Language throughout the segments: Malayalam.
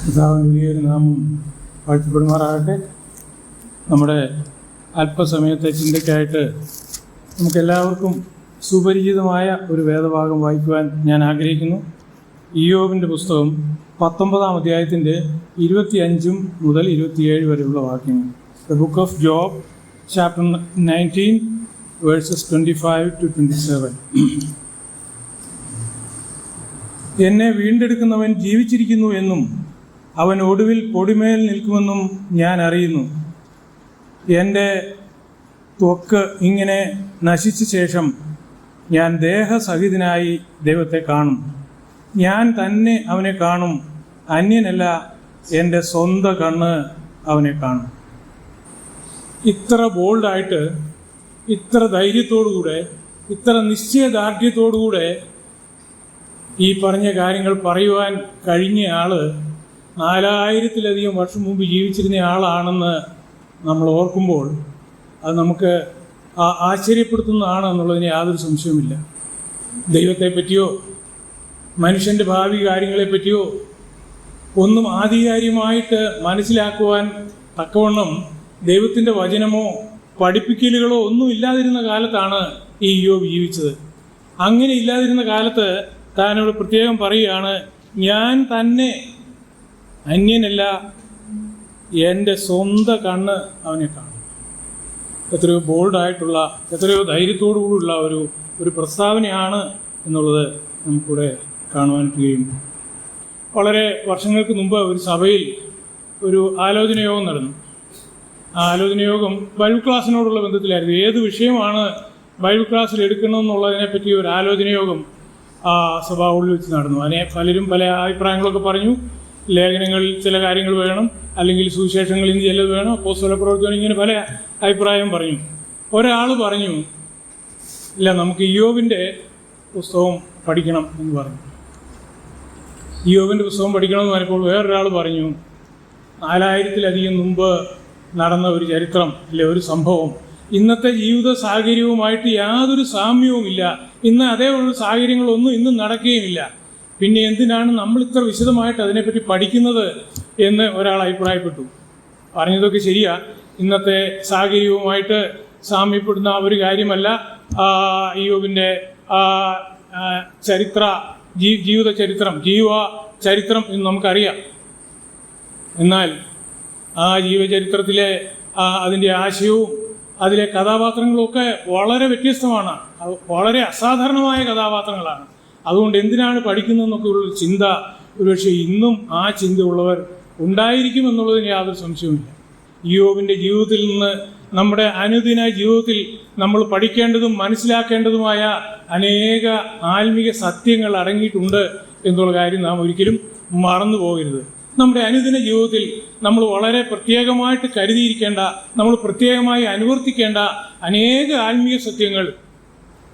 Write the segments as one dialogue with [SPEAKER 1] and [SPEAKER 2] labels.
[SPEAKER 1] കർത്താവിൻ്റെ വലിയൊരു നാമം വാഴ്ത്തപ്പെടുമാറാകട്ടെ. നമ്മുടെ അല്പസമയത്തെ ചിന്തയ്ക്കായിട്ട് നമുക്കെല്ലാവർക്കും സുപരിചിതമായ ഒരു വേദഭാഗം വായിക്കുവാൻ ഞാൻ ആഗ്രഹിക്കുന്നു. ഇയ്യോബിൻ്റെ പുസ്തകം 19-ാം അധ്യായത്തിൻ്റെ 25 മുതൽ 27 വരെയുള്ള വാക്യങ്ങൾ. The book of job, chapter 19, versus 25 to 27. എന്നെ വീണ്ടെടുക്കുന്നവൻ ജീവിച്ചിരിക്കുന്നു എന്നും അവൻ ഒടുവിൽ പൊടിമേൽ നിൽക്കുമെന്നും ഞാൻ അറിയുന്നു. എൻ്റെ ത്വക്ക് ഇങ്ങനെ നശിച്ച ശേഷം ഞാൻ ദേഹസഹിതനായി ദൈവത്തെ കാണും. ഞാൻ തന്നെ അവനെ കാണും, അന്യനല്ല, എൻ്റെ സ്വന്തം കണ്ണ് അവനെ കാണും. ഇത്ര ബോൾഡായിട്ട്, ഇത്ര ധൈര്യത്തോടുകൂടെ, ഇത്ര നിശ്ചയദാർഢ്യത്തോടുകൂടെ ഈ പറഞ്ഞ കാര്യങ്ങൾ പറയുവാൻ കഴിഞ്ഞ ആള് 4000-ലധികം വർഷം മുമ്പ് ജീവിച്ചിരുന്ന ആളാണെന്ന് നമ്മൾ ഓർക്കുമ്പോൾ അത് നമുക്ക് ആശ്ചര്യപ്പെടുത്തുന്നതാണ് എന്നുള്ളതിന് യാതൊരു സംശയവുമില്ല. ദൈവത്തെ പറ്റിയോ മനുഷ്യൻ്റെ ഭാവി കാര്യങ്ങളെ പറ്റിയോ ഒന്നും ആധികാരികമായിട്ട് മനസ്സിലാക്കുവാൻ തക്കവണ്ണം ദൈവത്തിൻ്റെ വചനമോ പഠിപ്പിക്കലുകളോ ഒന്നും ഇല്ലാതിരുന്ന കാലത്താണ് ഈ ഇയ്യോബ് ജീവിച്ചത്. അങ്ങനെ ഇല്ലാതിരുന്ന കാലത്ത് താനോട് പ്രത്യേകം പറയുകയാണ്, ഞാൻ തന്നെ അന്യനല്ല, എൻ്റെ സ്വന്തം കണ്ണ് അവനെ കാണും. എത്രയോ ബോൾഡായിട്ടുള്ള, എത്രയോ ധൈര്യത്തോടുകൂടിയുള്ള ഒരു പ്രസ്താവനയാണ് എന്നുള്ളത് നമുക്കിവിടെ കാണുവാൻ കഴിയും. വളരെ വർഷങ്ങൾക്ക് മുമ്പ് ഒരു സഭയിൽ ഒരു ആലോചനയോഗം നടന്നു. ആ ആലോചനയോഗം ബൈബിൾ ക്ലാസ്സിനോടുള്ള ബന്ധത്തിലായിരുന്നു. ഏത് വിഷയമാണ് ബൈബിൾ ക്ലാസ്സിൽ എടുക്കണമെന്നുള്ളതിനെ പറ്റി ഒരു ആലോചനയോഗം ആ സഭാ ഉള്ളിൽ വെച്ച് നടന്നു. പലരും പല അഭിപ്രായങ്ങളൊക്കെ പറഞ്ഞു. ലേഖനങ്ങളിൽ ചില കാര്യങ്ങൾ വേണം, അല്ലെങ്കിൽ സുവിശേഷങ്ങളിൽ ചിലത് വേണം, അപ്പോസ്തല പ്രവർത്തനം, ഇങ്ങനെ പല അഭിപ്രായം പറഞ്ഞു. ഒരാൾ പറഞ്ഞു, ഇല്ല, നമുക്ക് ഇയ്യോബിൻ്റെ പുസ്തകം പഠിക്കണം എന്ന് പറഞ്ഞു. ഇയ്യോബിൻ്റെ പുസ്തകം പഠിക്കണമെന്ന് പറഞ്ഞപ്പോൾ വേറൊരാൾ പറഞ്ഞു, 4000-ലധികം മുമ്പ് നടന്ന ഒരു ചരിത്രം, അല്ലെ ഒരു സംഭവം, ഇന്നത്തെ ജീവിത സാഹചര്യവുമായിട്ട് യാതൊരു സാമ്യവുമില്ല. ഇന്ന് അതേപോലുള്ള സാഹചര്യങ്ങളൊന്നും ഇന്നും നടക്കുകയുമില്ല. പിന്നെ എന്തിനാണ് നമ്മൾ ഇത്ര വിശദമായിട്ട് അതിനെപ്പറ്റി പഠിക്കുന്നത് എന്ന് ഒരാൾ അഭിപ്രായപ്പെട്ടു. പറഞ്ഞതൊക്കെ ശരിയാ, ഇന്നത്തെ സാഹചര്യവുമായിട്ട് സാമ്യപ്പെടുന്ന ഒരു കാര്യമല്ല ഇയ്യോബിൻ്റെ ജീവിത ചരിത്രം എന്ന് നമുക്കറിയാം. എന്നാൽ ആ ജീവചരിത്രത്തിലെ അതിൻ്റെ ആശയവും അതിലെ കഥാപാത്രങ്ങളുമൊക്കെ വളരെ വ്യത്യസ്തമാണ്, വളരെ അസാധാരണമായ കഥാപാത്രങ്ങളാണ്. അതുകൊണ്ട് എന്തിനാണ് പഠിക്കുന്നതെന്നൊക്കെ ഉള്ളൊരു ചിന്ത ഒരുപക്ഷെ ഇന്നും ആ ചിന്ത ഉള്ളവർ ഉണ്ടായിരിക്കും എന്നുള്ളതിന് യാതൊരു സംശയവുമില്ല. ഇയ്യോബിൻ്റെ ജീവിതത്തിൽ നിന്ന് നമ്മുടെ അനുദിന ജീവിതത്തിൽ നമ്മൾ പഠിക്കേണ്ടതും മനസ്സിലാക്കേണ്ടതുമായ അനേക ആത്മീക സത്യങ്ങൾ അടങ്ങിയിട്ടുണ്ട് എന്നുള്ള കാര്യം നാം ഒരിക്കലും മറന്നു പോകരുത്. നമ്മുടെ അനുദിന ജീവിതത്തിൽ നമ്മൾ വളരെ പ്രത്യേകമായിട്ട് കരുതിയിരിക്കേണ്ട, നമ്മൾ പ്രത്യേകമായി അനുവർത്തിക്കേണ്ട അനേക ആത്മീയ സത്യങ്ങൾ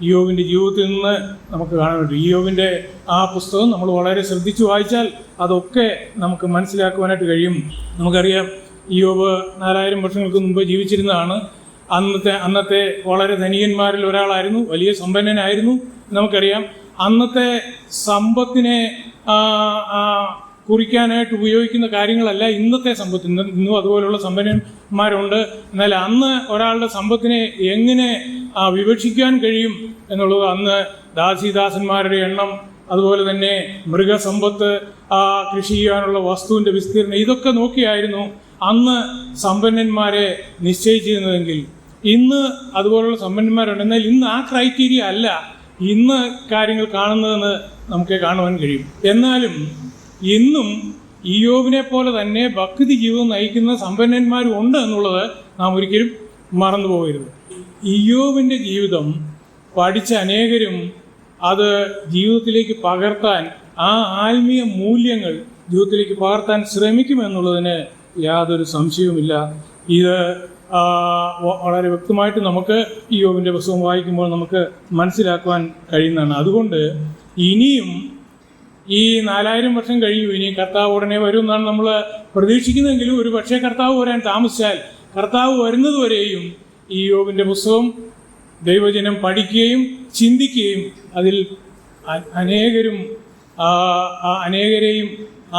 [SPEAKER 1] ഇയ്യോബിൻ്റെ ജീവിതത്തിൽ നിന്ന് നമുക്ക് കാണാൻ പറ്റും. ഇയ്യോബിൻ്റെ ആ പുസ്തകം നമ്മൾ വളരെ ശ്രദ്ധിച്ചു വായിച്ചാൽ അതൊക്കെ നമുക്ക് മനസ്സിലാക്കുവാനായിട്ട് കഴിയും. നമുക്കറിയാം, ഇയ്യോബ് 4000 വർഷങ്ങൾക്ക് മുമ്പ് ജീവിച്ചിരുന്നതാണ്. അന്നത്തെ വളരെ ധനികന്മാരിൽ ഒരാളായിരുന്നു, വലിയ സമ്പന്നനായിരുന്നു. നമുക്കറിയാം, അന്നത്തെ സമ്പത്തിനെ കുറിക്കാനായിട്ട് ഉപയോഗിക്കുന്ന കാര്യങ്ങളല്ല ഇന്നത്തെ സമ്പത്ത്. ഇന്നും അതുപോലുള്ള സമ്പന്നന്മാരുണ്ട്. എന്നാൽ അന്ന് ഒരാളുടെ സമ്പത്തിനെ എങ്ങനെ വിവക്ഷിക്കാൻ കഴിയും എന്നുള്ളത്, അന്ന് ദാസീദാസന്മാരുടെ എണ്ണം, അതുപോലെ തന്നെ മൃഗസമ്പത്ത്, കൃഷി ചെയ്യാനുള്ള വസ്തുവിൻ്റെ വിസ്തീർണം, ഇതൊക്കെ നോക്കിയായിരുന്നു അന്ന് സമ്പന്നന്മാരെ നിശ്ചയിച്ചിരുന്നതെങ്കിൽ ഇന്ന് അതുപോലുള്ള സമ്പന്നന്മാരുണ്ട്. എന്നാൽ ഇന്ന് ആ ക്രൈറ്റീരിയ അല്ല ഇന്ന് കാര്യങ്ങൾ കാണുന്നതെന്ന് നമുക്ക് കാണുവാൻ കഴിയും. എന്നാലും ഇന്നും ഇയ്യോബിനെ പോലെ തന്നെ ഭക്തി ജീവിതം നയിക്കുന്ന സമ്പന്നന്മാരും ഉണ്ട് എന്നുള്ളത് നാം ഒരിക്കലും മറന്നു പോകരുത്. ഇയ്യോബിൻ്റെ ജീവിതം പഠിച്ച അനേകരും അത് ജീവിതത്തിലേക്ക് പകർത്താൻ, ആ ആത്മീയ മൂല്യങ്ങൾ ജീവിതത്തിലേക്ക് പകർത്താൻ ശ്രമിക്കുമെന്നുള്ളതിന് യാതൊരു സംശയവുമില്ല. ഇത് വളരെ വ്യക്തമായിട്ട് നമുക്ക് ഇയ്യോബിൻ്റെ പുസ്തകം വായിക്കുമ്പോൾ നമുക്ക് മനസ്സിലാക്കുവാൻ കഴിയുന്നതാണ്. അതുകൊണ്ട് ഇനിയും ഈ 4000 വർഷം കഴിയും, ഇനി കർത്താവ് ഉടനെ വരും എന്നാണ് നമ്മൾ പ്രതീക്ഷിക്കുന്നതെങ്കിലും ഒരു പക്ഷേ കർത്താവ് വരാൻ താമസിച്ചാൽ, കർത്താവ് വരുന്നതുവരെയും ഈ ഇയ്യോബിൻ്റെ പുസ്തകം ദൈവജനം പഠിക്കുകയും ചിന്തിക്കുകയും അതിൽ അനേകരും അനേകരെയും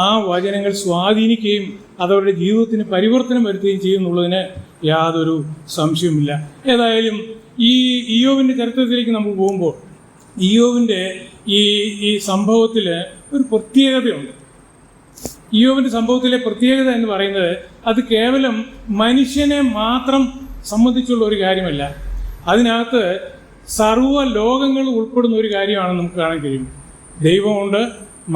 [SPEAKER 1] ആ വചനങ്ങൾ സ്വാധീനിക്കുകയും അതവരുടെ ജീവിതത്തിന് പരിവർത്തനം വരുത്തുകയും ചെയ്യുന്നുള്ളതിന് യാതൊരു സംശയവുമില്ല. ഏതായാലും ഈ ഇയ്യോബിൻ്റെ ചരിത്രത്തിലേക്ക് നമുക്ക് പോകുമ്പോൾ ഇയ്യോബിൻ്റെ ഈ സംഭവത്തിൽ ഒരു പ്രത്യേകതയുണ്ട്. ഇയ്യോബിൻ്റെ സംഭവത്തിലെ പ്രത്യേകത എന്ന് പറയുന്നത് അത് കേവലം മനുഷ്യനെ മാത്രം സംബന്ധിച്ചുള്ള ഒരു കാര്യമല്ല. അതിനകത്ത് സർവ്വ ലോകങ്ങൾ ഉൾപ്പെടുന്ന ഒരു കാര്യമാണ് നമുക്ക് കാണാൻ കഴിയും. ദൈവമുണ്ട്,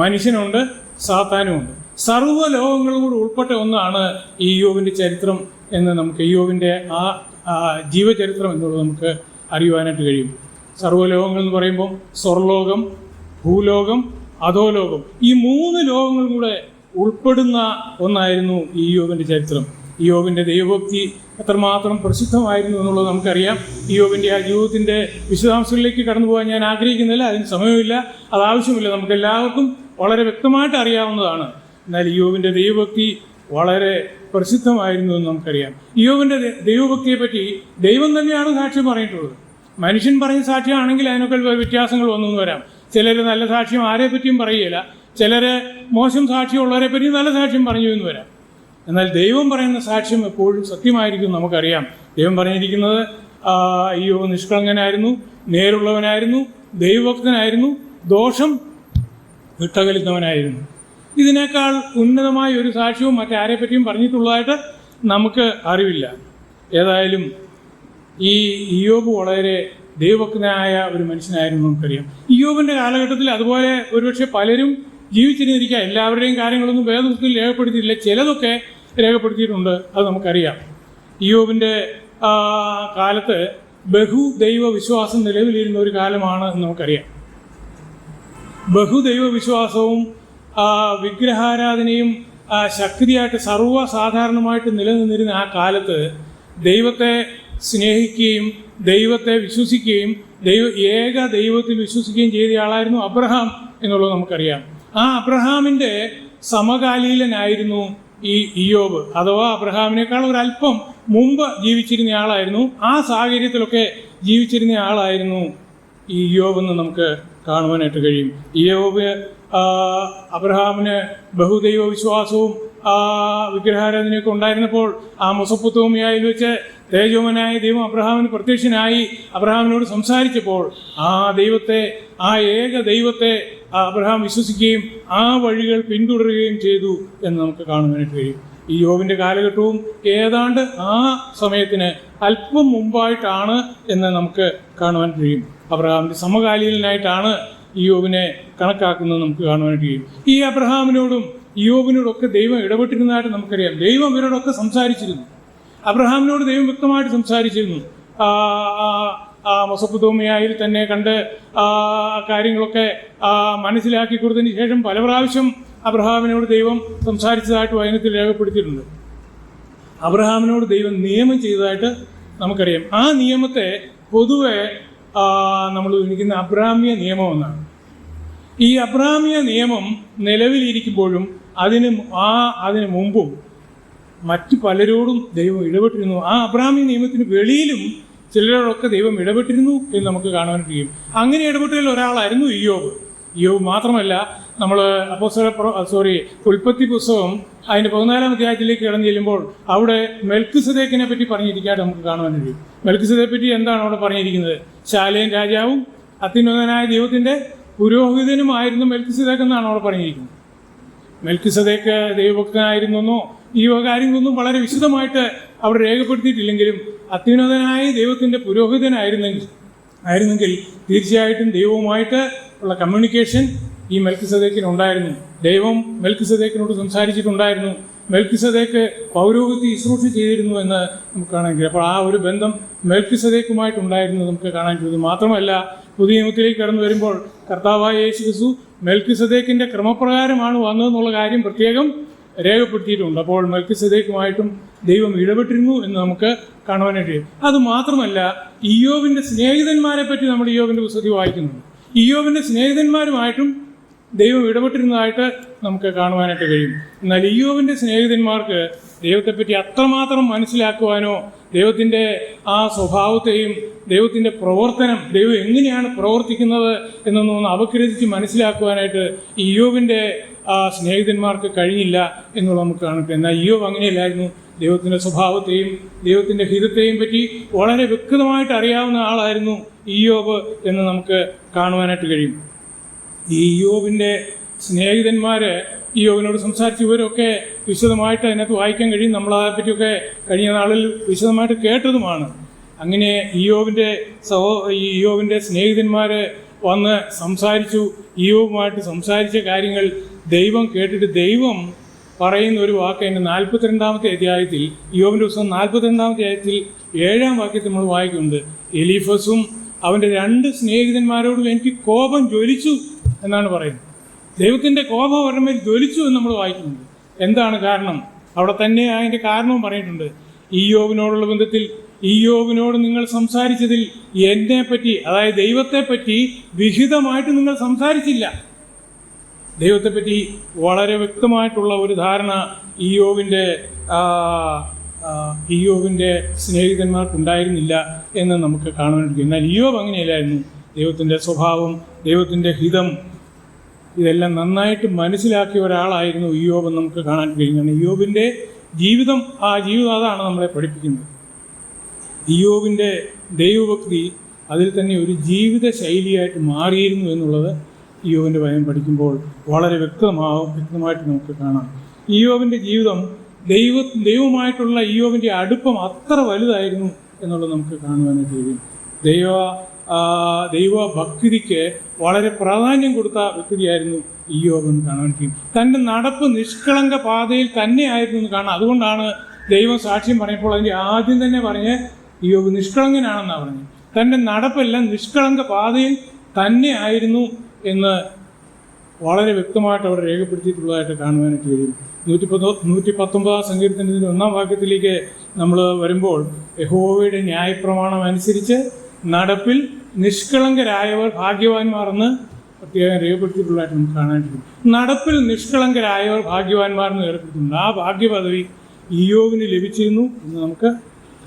[SPEAKER 1] മനുഷ്യനുണ്ട്, സാത്താനുമുണ്ട്. സർവ്വ ലോകങ്ങളും കൂടി ഉൾപ്പെട്ട ഒന്നാണ് ഈ ഇയ്യോബിൻ്റെ ചരിത്രം എന്ന് നമുക്ക് ഇയ്യോബിൻ്റെ ആ ജീവചരിത്രം എന്നുള്ളത് നമുക്ക് അറിയുവാനായിട്ട് കഴിയും. സർവ്വലോകങ്ങൾ എന്ന് പറയുമ്പോൾ സ്വർലോകം, ഭൂലോകം, അധോലോകം, ഈ 3 ലോകങ്ങളും കൂടെ ഉൾപ്പെടുന്ന ഒന്നായിരുന്നു ഈ ഇയ്യോബിൻ്റെ ചരിത്രം. ഇയ്യോബിൻ്റെ ദൈവഭക്തി എത്രമാത്രം പ്രസിദ്ധമായിരുന്നു എന്നുള്ളത് നമുക്കറിയാം. ഇയ്യോബിൻ്റെ ആ ജീവിതത്തിൻ്റെ വിശദാംശങ്ങളിലേക്ക് കടന്നു പോകാൻ ഞാൻ ആഗ്രഹിക്കുന്നില്ല, അതിന് സമയമില്ല, അതാവശ്യമില്ല. നമുക്കെല്ലാവർക്കും വളരെ വ്യക്തമായിട്ട് അറിയാവുന്നതാണ്. എന്നാൽ ഇയ്യോബിൻ്റെ ദൈവഭക്തി വളരെ പ്രസിദ്ധമായിരുന്നു എന്ന് നമുക്കറിയാം. ഇയ്യോബിൻ്റെ ദൈവഭക്തിയെ പറ്റി ദൈവം തന്നെയാണ് സാക്ഷ്യം പറഞ്ഞിട്ടുള്ളത്. മനുഷ്യൻ പറഞ്ഞ സാക്ഷ്യമാണെങ്കിൽ അതിനൊക്കെ വ്യത്യാസങ്ങൾ വന്നു വരാം. ചിലർ നല്ല സാക്ഷ്യം ആരെ പറ്റിയും പറയുകയില്ല, ചിലർ മോശം സാക്ഷ്യമുള്ളവരെ പറ്റി നല്ല സാക്ഷ്യം പറഞ്ഞു എന്ന് വരാം. എന്നാൽ ദൈവം പറയുന്ന സാക്ഷ്യം എപ്പോഴും സത്യമായിരിക്കും നമുക്കറിയാം. ദൈവം പറഞ്ഞിരിക്കുന്നത് ഇയ്യോബ് നിഷ്കളങ്കനായിരുന്നു, നേരുള്ളവനായിരുന്നു, ദൈവഭക്തനായിരുന്നു, ദോഷം വിട്ടകലുന്നവനായിരുന്നു. ഇതിനേക്കാൾ ഉന്നതമായ ഒരു സാക്ഷ്യവും മറ്റാരെ പറ്റിയും പറഞ്ഞിട്ടുള്ളതായിട്ട് നമുക്ക് അറിവില്ല. ഏതായാലും ഈ ഇയ്യോബ് വളരെ ദൈവഭക്തനായ ഒരു മനുഷ്യനായിരുന്നു നമുക്കറിയാം. ഇയ്യോബിൻ്റെ കാലഘട്ടത്തിൽ അതുപോലെ ഒരുപക്ഷെ പലരും ജീവിച്ചിരുന്നിരിക്കുക. എല്ലാവരുടെയും കാര്യങ്ങളൊന്നും വേദപുസ്തകത്തിൽ രേഖപ്പെടുത്തിയിട്ടില്ല, ചിലതൊക്കെ രേഖപ്പെടുത്തിയിട്ടുണ്ട്, അത് നമുക്കറിയാം. ഇയ്യോബിൻ്റെ കാലത്ത് ബഹുദൈവ വിശ്വാസം നിലവിലിരുന്ന ഒരു കാലമാണ് എന്ന് നമുക്കറിയാം. ബഹുദൈവ വിശ്വാസവും വിഗ്രഹാരാധനയും ശക്തിയായിട്ട് സർവ്വസാധാരണമായിട്ട് നിലനിന്നിരുന്ന ആ കാലത്ത് ദൈവത്തെ സ്നേഹിക്കുകയും ദൈവത്തെ വിശ്വസിക്കുകയും ഏക ദൈവത്തിൽ വിശ്വസിക്കുകയും ചെയ്തയാളായിരുന്നു അബ്രഹാം എന്നുള്ളത് നമുക്കറിയാം. ആ അബ്രഹാമിൻ്റെ സമകാലീനനായിരുന്നു ഈ ഇയ്യോബ്, അഥവാ അബ്രഹാമിനേക്കാൾ ഒരല്പം മുമ്പ് ജീവിച്ചിരുന്ന ആളായിരുന്നു. ആ സാഹചര്യത്തിലൊക്കെ ജീവിച്ചിരുന്ന ആളായിരുന്നു ഈ ഇയ്യോബ് എന്ന് നമുക്ക് കാണുവാനായിട്ട് കഴിയും. ഇയ്യോബ് അബ്രഹാമിന് ബഹുദൈവ വിശ്വാസവും വിഗ്രഹാരാധനയൊക്കെ ഉണ്ടായിരുന്നപ്പോൾ ആ മെസൊപ്പൊത്താമിയയിൽ വെച്ച് തേജോമനായ ദൈവം അബ്രഹാമിന് പ്രത്യക്ഷനായി അബ്രഹാമിനോട് സംസാരിച്ചപ്പോൾ ആ ദൈവത്തെ, ആ ഏക ദൈവത്തെ അബ്രഹാം വിശ്വസിക്കുകയും ആ വഴികൾ പിന്തുടരുകയും ചെയ്തു എന്ന് നമുക്ക് കാണുവാനായിട്ട് കഴിയും. ഈ യോബിൻ്റെ കാലഘട്ടവും ഏതാണ്ട് ആ സമയത്തിന് അല്പം മുമ്പായിട്ടാണ് എന്ന് നമുക്ക് കാണുവാൻ കഴിയും. അബ്രഹാമിൻ്റെ സമകാലീനായിട്ടാണ് ഇയ്യോബിനെ കണക്കാക്കുന്നത് നമുക്ക് കാണുവാനായിട്ട് കഴിയും. ഈ അബ്രഹാമിനോടും ഇയ്യോബിനോടൊക്കെ ദൈവം ഇടപെട്ടിരുന്നതായിട്ട് നമുക്കറിയാം. ദൈവം ഇവരോടൊക്കെ സംസാരിച്ചിരുന്നു. അബ്രഹാമിനോട് ദൈവം വ്യക്തമായിട്ട് സംസാരിച്ചിരുന്നു. മെസൊപ്പൊത്താമിയയിൽ തന്നെ കണ്ട് കാര്യങ്ങളൊക്കെ മനസ്സിലാക്കി കൊടുത്തതിന് ശേഷം പല പ്രാവശ്യം അബ്രഹാമിനോട് ദൈവം സംസാരിച്ചതായിട്ട് വചനത്തിൽ രേഖപ്പെടുത്തിയിട്ടുണ്ട്. അബ്രഹാമിനോട് ദൈവം നിയമം ചെയ്തതായിട്ട് നമുക്കറിയാം. ആ നിയമത്തെ പൊതുവെ നമ്മൾ വിളിക്കുന്ന അബ്രാഹ്മ്യ നിയമം എന്നാണ്. ഈ അബ്രാഹ്മ്യ നിയമം നിലവിലിരിക്കുമ്പോഴും അതിന് മുമ്പും മറ്റു പലരോടും ദൈവം ഇടപെട്ടിരുന്നു. ആ അബ്രാഹ്മ്യ നിയമത്തിന് വെളിയിലും ചിലരോടൊക്കെ ദൈവം ഇടപെട്ടിരുന്നു എന്ന് നമുക്ക് കാണാൻ കഴിയും. അങ്ങനെ ഇടപെട്ടതിൽ ഒരാളായിരുന്നു ഇയ്യോബ്. ഇയ്യോബ് മാത്രമല്ല, നമ്മൾ ഉൽപ്പത്തി പുസ്തകം അതിൻ്റെ 14-ാം അധ്യായത്തിലേക്ക് കടന്നു ചെല്ലുമ്പോൾ അവിടെ മെൽക്കിസദേക്കിനെ പറ്റി പറഞ്ഞിരിക്കാതെ നമുക്ക് കാണുവാൻ കഴിയും. മെൽക്കിസദേക്കിനെ പറ്റി എന്താണ് അവിടെ പറഞ്ഞിരിക്കുന്നത്? ശാലേം രാജാവും അത്യുന്നതനായ ദൈവത്തിൻ്റെ പുരോഹിതനുമായിരുന്നു മെൽക്കിസദേക്ക് എന്നാണ് അവിടെ പറഞ്ഞിരിക്കുന്നത്. മെൽക്കിസദേക്ക് ദൈവഭക്തനായിരുന്നെന്നോ ഈ കാര്യങ്ങളൊന്നും വളരെ വിശദമായിട്ട് അവിടെ രേഖപ്പെടുത്തിയിട്ടില്ലെങ്കിലും അത്യുന്നതനായ ദൈവത്തിൻ്റെ പുരോഹിതനായിരുന്നെങ്കിൽ തീർച്ചയായിട്ടും ദൈവവുമായിട്ട് ഉള്ള കമ്മ്യൂണിക്കേഷൻ ഈ മെൽക്കിസദേക്കിന് ഉണ്ടായിരുന്നു. ദൈവം മെൽക്കിസദേക്കിനോട് സംസാരിച്ചിട്ടുണ്ടായിരുന്നു. മെൽക്കിസദേക്ക് പൗരോഹിത്യ ശുശ്രൂഷ ചെയ്തിരുന്നു എന്ന് നമുക്ക് കാണാൻ കഴിയും. അപ്പോൾ ആ ഒരു ബന്ധം മെൽക്കിസദേക്കുമായിട്ടുണ്ടായിരുന്നു നമുക്ക് കാണാൻ കഴിയും. മാത്രമല്ല, പുതിയ നിയമത്തിലേക്ക് കടന്നു വരുമ്പോൾ കർത്താവായ യേശു ക്രിസ്തു മെൽക്കിസദേക്കിൻ്റെ ക്രമപ്രകാരമാണ് വന്നതെന്നുള്ള കാര്യം പ്രത്യേകം രേഖപ്പെടുത്തിയിട്ടുണ്ട്. അപ്പോൾ മെൽക്കിസദേക്കുമായിട്ടും ദൈവം ഇടപെട്ടിരുന്നു എന്ന് നമുക്ക് കാണുവാനായിട്ട് കഴിയും. അതുമാത്രമല്ല, ഇയ്യോബിൻ്റെ സ്നേഹിതന്മാരെ പറ്റി നമ്മൾ ഇയ്യോബിൻ്റെ പുസ്തകത്തിൽ വായിക്കുന്നുണ്ട്. ഇയ്യോബിൻ്റെ സ്നേഹിതന്മാരുമായിട്ടും ദൈവം ഇടപെട്ടിരുന്നതായിട്ട് നമുക്ക് കാണുവാനായിട്ട് കഴിയും. എന്നാൽ ഇയ്യോബിൻ്റെ സ്നേഹിതന്മാർക്ക് ദൈവത്തെപ്പറ്റി അത്രമാത്രം മനസ്സിലാക്കുവാനോ ദൈവത്തിൻ്റെ ആ സ്വഭാവത്തെയും ദൈവത്തിൻ്റെ പ്രവർത്തനം, ദൈവം എങ്ങനെയാണ് പ്രവർത്തിക്കുന്നത് എന്നൊന്ന് അപഗ്രഥിച്ച് മനസ്സിലാക്കുവാനായിട്ട് ഇയ്യോബിൻ്റെ സ്നേഹിതന്മാർക്ക് കഴിഞ്ഞില്ല എന്നുള്ളത് നമുക്ക് കാണട്ടെ. എന്നാൽ ഇയ്യോബ് അങ്ങനെയല്ലായിരുന്നു. ദൈവത്തിൻ്റെ സ്വഭാവത്തെയും ദൈവത്തിൻ്റെ ഹിതത്തെയും പറ്റി വളരെ വ്യക്തമായിട്ട് അറിയാവുന്ന ആളായിരുന്നു ഇയ്യോബ് എന്ന് നമുക്ക് കാണുവാനായിട്ട് കഴിയും. ഈ ഇയ്യോബിൻ്റെ സ്നേഹിതന്മാർ ഇയ്യോബിനോട് സംസാരിച്ച് ഇവരൊക്കെ വിശദമായിട്ട് അതിനകത്ത് വായിക്കാൻ കഴിയും. നമ്മളതിനെപ്പറ്റിയൊക്കെ കഴിഞ്ഞ നാളിൽ വിശദമായിട്ട് കേട്ടതുമാണ്. അങ്ങനെ ഇയ്യോബിൻ്റെ സ്നേഹിതന്മാർ വന്ന് സംസാരിച്ചു. ഇയ്യോബുമായിട്ട് സംസാരിച്ച കാര്യങ്ങൾ ദൈവം കേട്ടിട്ട് ദൈവം പറയുന്ന ഒരു വാക്ക് എൻ്റെ 42-ാമത്തെ അധ്യായത്തിൽ, ഇയ്യോബിൻ്റെ പുസ്തകം 42-ാമത്തെ അധ്യായത്തിൽ 7-ാം വാക്യത്തിൽ നമ്മൾ വായിക്കുന്നുണ്ട്. എലീഫസും അവൻ്റെ 2 സ്നേഹിതന്മാരോടും എനിക്ക് കോപം ജ്വലിച്ചു എന്നാണ് പറയുന്നത്. ദൈവത്തിൻ്റെ കോപം അവരുടെ മേൽ ജ്വലിച്ചു എന്ന് നമ്മൾ വായിക്കുന്നുണ്ട്. എന്താണ് കാരണം? അവിടെ തന്നെ അതിൻ്റെ കാരണവും പറഞ്ഞിട്ടുണ്ട്. ഇയ്യോബിനോടുള്ള ബന്ധത്തിൽ ഇയ്യോബിനോട് നിങ്ങൾ സംസാരിച്ചതിൽ എന്നെപ്പറ്റി, അതായത് ദൈവത്തെപ്പറ്റി വിഹിതമായിട്ട് നിങ്ങൾ സംസാരിച്ചില്ല. ദൈവത്തെപ്പറ്റി വളരെ വ്യക്തമായിട്ടുള്ള ഒരു ധാരണ ഇയ്യോബിൻ്റെ സ്നേഹിതന്മാർക്കുണ്ടായിരുന്നില്ല എന്ന് നമുക്ക് കാണാൻ കഴിയും. എന്നാൽ ഇയ്യോബ് അങ്ങനെയല്ലായിരുന്നു. ദൈവത്തിൻ്റെ സ്വഭാവം, ദൈവത്തിൻ്റെ ഹിതം, ഇതെല്ലാം നന്നായിട്ട് മനസ്സിലാക്കിയ ഒരാളായിരുന്നു ഇയ്യോബ് എന്ന് നമുക്ക് കാണാൻ കഴിയുന്നതാണ്. ഇയ്യോബിൻ്റെ ജീവിതം അതാണ് നമ്മളെ പഠിപ്പിക്കുന്നത്. ഇയ്യോബിൻ്റെ ദൈവഭക്തി അതിൽ തന്നെ ഒരു ജീവിത ശൈലിയായിട്ട് മാറിയിരുന്നു എന്നുള്ളത് ഇയ്യോബിൻ്റെ വചനം പഠിക്കുമ്പോൾ വളരെ വ്യക്തമായിട്ട് നമുക്ക് കാണാം. ഇയ്യോബിൻ്റെ ജീവിതം ദൈവമായിട്ടുള്ള ഇയ്യോബിൻ്റെ അടുപ്പം അത്ര വലുതായിരുന്നു എന്നുള്ളത് നമുക്ക് കാണുവാനായിട്ട് കഴിയും. ദൈവഭക്തിക്ക് വളരെ പ്രാധാന്യം കൊടുത്ത വ്യക്തിയായിരുന്നു ഇയ്യോബ് എന്ന് കാണാൻ കഴിയും. തൻ്റെ നടപ്പ് നിഷ്കളങ്ക പാതയിൽ തന്നെയായിരുന്നു എന്ന് കാണാം. അതുകൊണ്ടാണ് ദൈവം സാക്ഷ്യം പറഞ്ഞപ്പോൾ അതിൻ്റെ ആദ്യം തന്നെ പറഞ്ഞ് ഇയ്യോബ് നിഷ്കളങ്കനാണെന്നാണ് പറഞ്ഞത്. തൻ്റെ നടപ്പെല്ലാം നിഷ്കളങ്ക പാതയിൽ തന്നെ ആയിരുന്നു എന്ന് വളരെ വ്യക്തമായിട്ട് അവിടെ രേഖപ്പെടുത്തിയിട്ടുള്ളതായിട്ട് കാണുവാനായിട്ട് കഴിയും. 119 സങ്കീർത്തനത്തിൻ്റെ 1-ാം വാക്യത്തിലേക്ക് നമ്മൾ വരുമ്പോൾ, യഹോവയുടെ ന്യായപ്രമാണം അനുസരിച്ച് നടപ്പിൽ നിഷ്കളങ്കരായവർ ഭാഗ്യവാന്മാർ എന്ന് പ്രത്യേകം രേഖപ്പെടുത്തിയിട്ടുള്ളതായിട്ട് നമുക്ക് കാണാനായിട്ട് കഴിയും. നടപ്പിൽ നിഷ്കളങ്കരായവർ ഭാഗ്യവാന്മാർ എന്ന് രേഖപ്പെടുത്തുന്നുണ്ട്. ആ ഭാഗ്യപദവി ഇയ്യോബിന് ലഭിച്ചിരുന്നു എന്ന് നമുക്ക്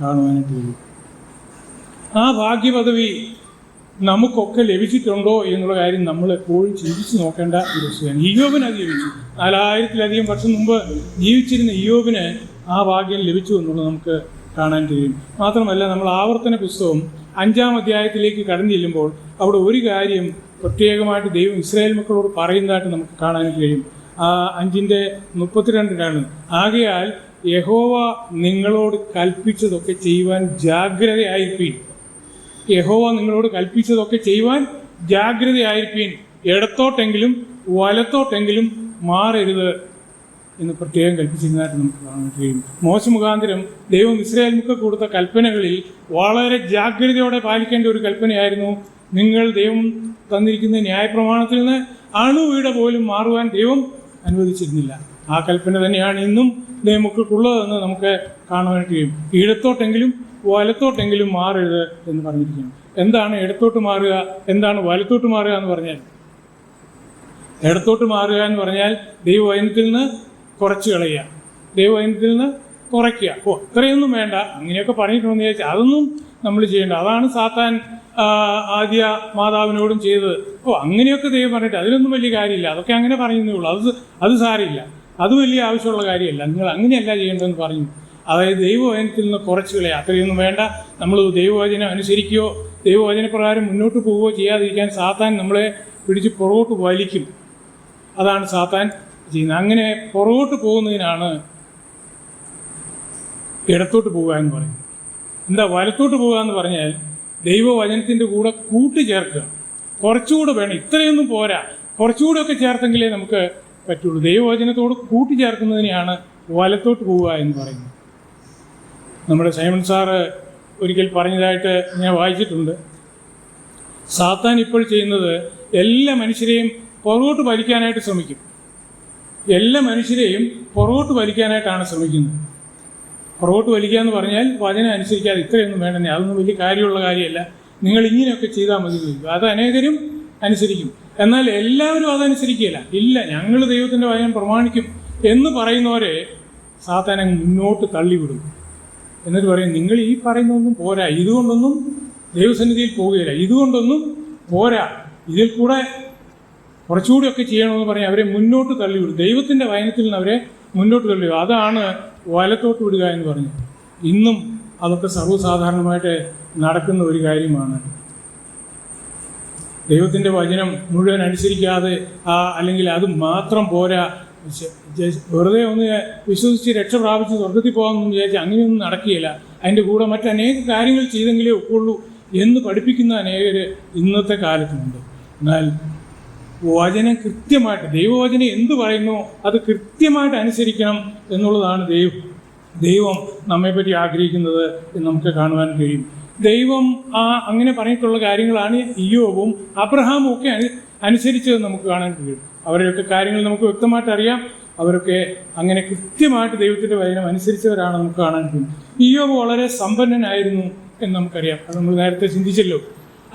[SPEAKER 1] കാണുവാനായിട്ട് കഴിയും. ആ ഭാഗ്യപദവി നമുക്കൊക്കെ ലഭിച്ചിട്ടുണ്ടോ എന്നുള്ള കാര്യം നമ്മൾ എപ്പോഴും ചിന്തിച്ച് നോക്കേണ്ട ഒരു വിഷയമാണ്. ഇയ്യോബിന് അത് ലഭിച്ചു. 4000-ലധികം വർഷം മുമ്പ് ജീവിച്ചിരുന്ന ഇയ്യോബിന് ആ ഭാഗ്യം ലഭിച്ചു എന്നുള്ളത് നമുക്ക് കാണാൻ കഴിയും. മാത്രമല്ല, നമ്മൾ ആവർത്തന പുസ്തകം 5-ാം അധ്യായത്തിലേക്ക് കടന്നു ചെല്ലുമ്പോൾ അവിടെ ഒരു കാര്യം പ്രത്യേകമായിട്ട് ദൈവം ഇസ്രായേൽ മക്കളോട് പറയുന്നതായിട്ട് നമുക്ക് കാണാനായിട്ട് കഴിയും. 5:32 ആകയാൽ യഹോവ നിങ്ങളോട് കൽപ്പിച്ചതൊക്കെ ചെയ്യുവാൻ ജാഗ്രതയായിരിപ്പീൻ. യഹോവ നിങ്ങളോട് കൽപ്പിച്ചതൊക്കെ ചെയ്യുവാൻ ജാഗ്രതയായിരിപ്പീൻ, ഇടത്തോട്ടെങ്കിലും വലത്തോട്ടെങ്കിലും മാറരുത് എന്ന് പ്രത്യേകം കൽപ്പിച്ചിരുന്നതായിട്ട് നമുക്ക് കാണാൻ കഴിയും. മോശ മുഖാന്തരം ദൈവം ഇസ്രായേൽ മക്കൾക്ക് കൊടുത്ത കൽപ്പനകളിൽ വളരെ ജാഗ്രതയോടെ പാലിക്കേണ്ട ഒരു കൽപ്പനയായിരുന്നു, നിങ്ങൾ ദൈവം തന്നിരിക്കുന്ന ന്യായപ്രമാണത്തിൽ നിന്ന് അണുവീട പോലും മാറുവാൻ ദൈവം അനുവദിച്ചിരുന്നില്ല. ആ കൽപ്പന തന്നെയാണ് ഇന്നും ദൈവമക്കൾക്കുള്ളതെന്ന് നമുക്ക് കാണുവാനായിട്ട് കഴിയും. ഇടത്തോട്ടെങ്കിലും വലത്തോട്ടെങ്കിലും മാറരുത് എന്ന് പറഞ്ഞിരിക്കുന്നു. എന്താണ് ഇടത്തോട്ട് മാറുക, എന്താണ് വലത്തോട്ട് മാറുക എന്ന് പറഞ്ഞാൽ? ഇടത്തോട്ട് മാറുക എന്ന് പറഞ്ഞാൽ ദൈവവചനത്തിൽ നിന്ന് കുറച്ച് കളയുക, ദൈവവചനത്തിൽ നിന്ന് കുറയ്ക്കുക. ഇത്രയൊന്നും വേണ്ട, അങ്ങനെയൊക്കെ പറഞ്ഞിട്ടുണ്ടെന്ന് വിചാരിച്ചാൽ അതൊന്നും നമ്മൾ ചെയ്യേണ്ട. അതാണ് സാത്താൻ ആദ്യ മാതാവിനോടും ചെയ്തത്. അങ്ങനെയൊക്കെ ദൈവം പറഞ്ഞിട്ട് അതിലൊന്നും വലിയ കാര്യമില്ല, അതൊക്കെ അങ്ങനെ പറയുന്നേ ഉള്ളൂ, അത് സാരമില്ല, അത് വലിയ ആവശ്യമുള്ള കാര്യമല്ല, നിങ്ങൾ അങ്ങനെയല്ല ചെയ്യേണ്ടതെന്ന് പറഞ്ഞു. അതായത് ദൈവവചനത്തിൽ നിന്ന് കുറച്ച് കളയുക, അത്രയൊന്നും വേണ്ട. നമ്മൾ ദൈവവചനം അനുസരിക്കുകയോ ദൈവവചനപ്രകാരം മുന്നോട്ട് പോവുകയോ ചെയ്യാതിരിക്കാൻ സാത്താൻ നമ്മളെ പിടിച്ച് പുറകോട്ട് വലിക്കും. അതാണ് സാത്താൻ ചെയ്യുന്നത്. അങ്ങനെ പുറകോട്ട് പോകുന്നതിനാണ് ഇടത്തോട്ട് പോവുക എന്ന് പറയുന്നത്. എന്താ വലത്തോട്ട് പോവുക എന്ന് പറഞ്ഞാൽ ദൈവവചനത്തിൻ്റെ കൂടെ കൂട്ടിച്ചേർക്കുക, കുറച്ചുകൂടെ വേണം, ഇത്രയൊന്നും പോരാ, കുറച്ചുകൂടെയൊക്കെ ചേർത്തെങ്കിലേ നമുക്ക് പറ്റുള്ളൂ. ദൈവവചനത്തോട് കൂട്ടിച്ചേർക്കുന്നതിനെയാണ് വലത്തോട്ട് പോവുക എന്ന് പറയുന്നത്. നമ്മുടെ സൈമൺ സാറ് ഒരിക്കൽ പറഞ്ഞതായിട്ട് ഞാൻ വായിച്ചിട്ടുണ്ട്. സാത്താൻ ഇപ്പോൾ ചെയ്യുന്നത് എല്ലാ മനുഷ്യരെയും പുറകോട്ട് വലിക്കാനായിട്ട് ശ്രമിക്കും. എല്ലാ മനുഷ്യരെയും പുറകോട്ട് വലിക്കാനായിട്ടാണ് ശ്രമിക്കുന്നത്. പുറകോട്ട് വലിക്കുക എന്ന് പറഞ്ഞാൽ വചനം അനുസരിക്കാതെ ഇത്രയൊന്നും വേണ്ടെന്നേ, അതൊന്നും വലിയ കാര്യമുള്ള കാര്യമല്ല, നിങ്ങൾ ഇങ്ങനെയൊക്കെ ചെയ്താൽ മതി. അത് അനേകരും അനുസരിക്കും, എന്നാൽ എല്ലാവരും അതനുസരിക്കുകയില്ല. ഇല്ല, ഞങ്ങൾ ദൈവത്തിൻ്റെ വചനം പ്രമാണിക്കും എന്ന് പറയുന്നവരെ സാത്താൻ അങ്ങ് മുന്നോട്ട് തള്ളിവിടും. എന്നിട്ട് പറയും, നിങ്ങൾ ഈ പറയുന്നതൊന്നും പോരാ, ഇതുകൊണ്ടൊന്നും ദൈവസന്നിധിയിൽ പോവുകയില്ല, ഇതുകൊണ്ടൊന്നും പോരാ, ഇതിൽ കൂടെ കുറച്ചുകൂടിയൊക്കെ ചെയ്യണമെന്ന് പറഞ്ഞ് അവരെ മുന്നോട്ട് തള്ളിവിടും. ദൈവത്തിൻ്റെ വചനത്തിൽ നിന്ന് അവരെ മുന്നോട്ട് തള്ളിവിടും. അതാണ് വലത്തോട്ട് വിടുക എന്ന് പറഞ്ഞു. ഇന്നും അതൊക്കെ സർവ്വസാധാരണമായിട്ട് നടക്കുന്ന ഒരു കാര്യമാണ്. ദൈവത്തിൻ്റെ വചനം മുഴുവൻ അനുസരിക്കാതെ അല്ലെങ്കിൽ അത് മാത്രം പോരാ, വെറുതെ ഒന്ന് വിശ്വസിച്ച് രക്ഷ പ്രാപിച്ച് സ്വർഗത്തിൽ പോകാമെന്ന് വിചാരിച്ച് അങ്ങനെയൊന്നും നടക്കുകയില്ല. അതിൻ്റെ കൂടെ മറ്റനേക കാര്യങ്ങൾ ചെയ്തെങ്കിലേ ഒക്കുള്ളൂ എന്ന് പഠിപ്പിക്കുന്ന അനേകർ ഇന്നത്തെ കാലത്തുമുണ്ട്. എന്നാൽ വചനം കൃത്യമായിട്ട്, ദൈവവചനം എന്ത് പറയുന്നു അത് കൃത്യമായിട്ട് അനുസരിക്കണം എന്നുള്ളതാണ് ദൈവം നമ്മെപ്പറ്റി ആഗ്രഹിക്കുന്നത് എന്ന് നമുക്ക് കാണുവാൻ കഴിയും. ദൈവം അങ്ങനെ പറഞ്ഞിട്ടുള്ള കാര്യങ്ങളാണ് ഇയ്യോബും അബ്രഹാമും ഒക്കെ അനുസരിച്ചത് നമുക്ക് കാണാൻ കഴിയും. അവരുടെയൊക്കെ കാര്യങ്ങൾ നമുക്ക് വ്യക്തമായിട്ട് അറിയാം. അവരൊക്കെ അങ്ങനെ കൃത്യമായിട്ട് ദൈവത്തിൻ്റെ വചനം അനുസരിച്ചവരാണ് നമുക്ക് കാണാൻ കഴിയും. ഇയ്യോബ് വളരെ സമ്പന്നനായിരുന്നു എന്ന് നമുക്കറിയാം. അത് നമ്മൾ നേരത്തെ ചിന്തിച്ചല്ലോ.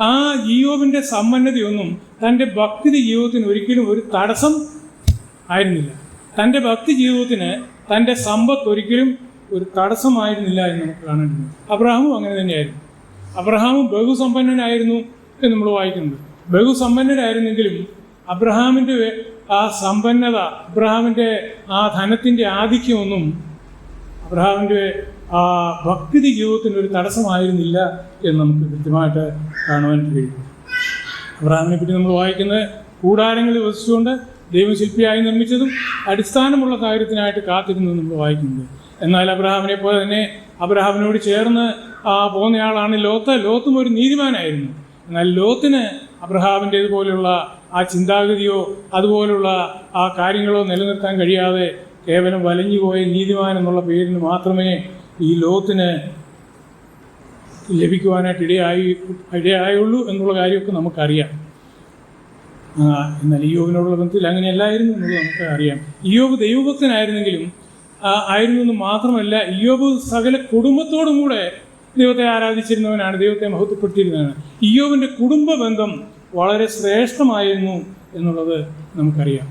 [SPEAKER 1] ആ ഇയ്യോബിൻ്റെ സമ്പന്നതയൊന്നും തൻ്റെ ഭക്തി ജീവിതത്തിന് ഒരിക്കലും ഒരു തടസ്സം ആയിരുന്നില്ല. തൻ്റെ ഭക്തി ജീവിതത്തിന് തൻ്റെ സമ്പത്ത് ഒരിക്കലും ഒരു തടസ്സമായിരുന്നില്ല എന്ന് നമുക്ക് കാണാൻ കഴിയും. അബ്രഹാമും അങ്ങനെ തന്നെയായിരുന്നു. അബ്രഹാമും ബഹുസമ്പന്നനായിരുന്നു എന്ന് നമ്മൾ വായിക്കുന്നത്. ബഹുസമ്പന്നനായിരുന്നെങ്കിലും അബ്രഹാമിൻ്റെ ആ സമ്പന്നത, അബ്രഹാമിൻ്റെ ആ ധനത്തിൻ്റെ ആധിക്യമൊന്നും അബ്രഹാമിൻ്റെ ആ ഭക്തി ജീവിതത്തിന് ഒരു തടസ്സമായിരുന്നില്ല എന്ന് നമുക്ക് കൃത്യമായിട്ട് കാണുവാൻ കഴിയും. അബ്രഹാമിനെ പറ്റി നമ്മൾ വായിക്കുന്നത് കൂടാരങ്ങളിൽ വസിച്ചുകൊണ്ട് ദൈവം ശില്പിയായി നിർമ്മിച്ചതും അടിസ്ഥാനമുള്ള കാര്യത്തിനായിട്ട് കാത്തിരുന്നതും നമ്മൾ വായിക്കുന്നത്. എന്നാൽ അബ്രഹാമിനെ പോലെ തന്നെ അബ്രഹാമിനോട് ചേർന്ന് പോകുന്നയാളാണ് ലോത്ത്. ലോത്തും ഒരു നീതിമാനായിരുന്നു. എന്നാൽ ലോത്തിന് അബ്രഹാമിൻ്റേതുപോലെയുള്ള ആ ചിന്താഗതിയോ അതുപോലുള്ള ആ കാര്യങ്ങളോ നിലനിർത്താൻ കഴിയാതെ കേവലം വലഞ്ഞുപോയ നീതിമാൻ എന്നുള്ള പേരിന് മാത്രമേ ഈ ലോത്തിന് ലഭിക്കുവാനായിട്ട് ഇടയായുള്ളൂ എന്നുള്ള കാര്യമൊക്കെ നമുക്കറിയാം. എന്നാൽ ഇയ്യോബിനോടുള്ള ബന്ധത്തിൽ അങ്ങനെയല്ലായിരുന്നു എന്നുള്ളത് നമുക്ക് അറിയാം. ഇയ്യോബ് ദൈവഭക്തനായിരുന്നെങ്കിലും ആയിരുന്നു എന്ന് മാത്രമല്ല, ഇയ്യോബ് സകല കുടുംബത്തോടും കൂടെ ദൈവത്തെ ആരാധിച്ചിരുന്നവനാണ്, ദൈവത്തെ മഹത്വപ്പെടുത്തിയിരുന്നവനാണ്. ഇയ്യോബിൻ്റെ കുടുംബ ബന്ധം വളരെ ശ്രേഷ്ഠമായിരുന്നു എന്നുള്ളത് നമുക്കറിയാം.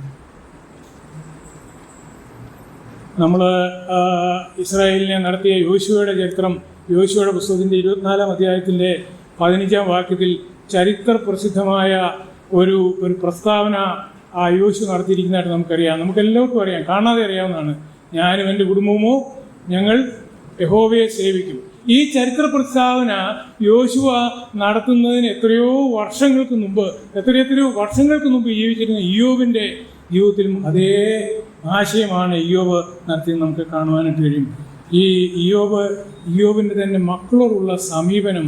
[SPEAKER 1] നമ്മൾ ഇസ്രായേലിനെ നടത്തിയ യോശുവയുടെ ചരിത്രം, യോശുവയുടെ പുസ്തകത്തിൻ്റെ 24-ാം അധ്യായത്തിൻ്റെ 15-ാം വാക്യത്തിൽ ചരിത്ര പ്രസിദ്ധമായ ഒരു പ്രസ്താവന യോശു നടത്തിയിരിക്കുന്നതായിട്ട് നമുക്കറിയാം. നമുക്കെല്ലാവർക്കും അറിയാം, കാണാതെ അറിയാവുന്നതാണ്. ഞാനും എൻ്റെ കുടുംബമോ ഞങ്ങൾ യഹോവയെ സേവിക്കും. ഈ ചരിത്ര പ്രസ്താവന യോശുവ നടത്തുന്നതിന് എത്രയോ വർഷങ്ങൾക്ക് മുമ്പ് ജീവിച്ചിരുന്ന ഇയ്യോബിൻ്റെ ജീവിതത്തിലും അതേ ആശയമാണ് ഇയ്യോബ് നടത്തിയെന്ന് നമുക്ക് കാണുവാനായിട്ട് കഴിയും. ഈ ഇയ്യോബിൻ്റെ തന്നെ മക്കളോടുള്ള സമീപനം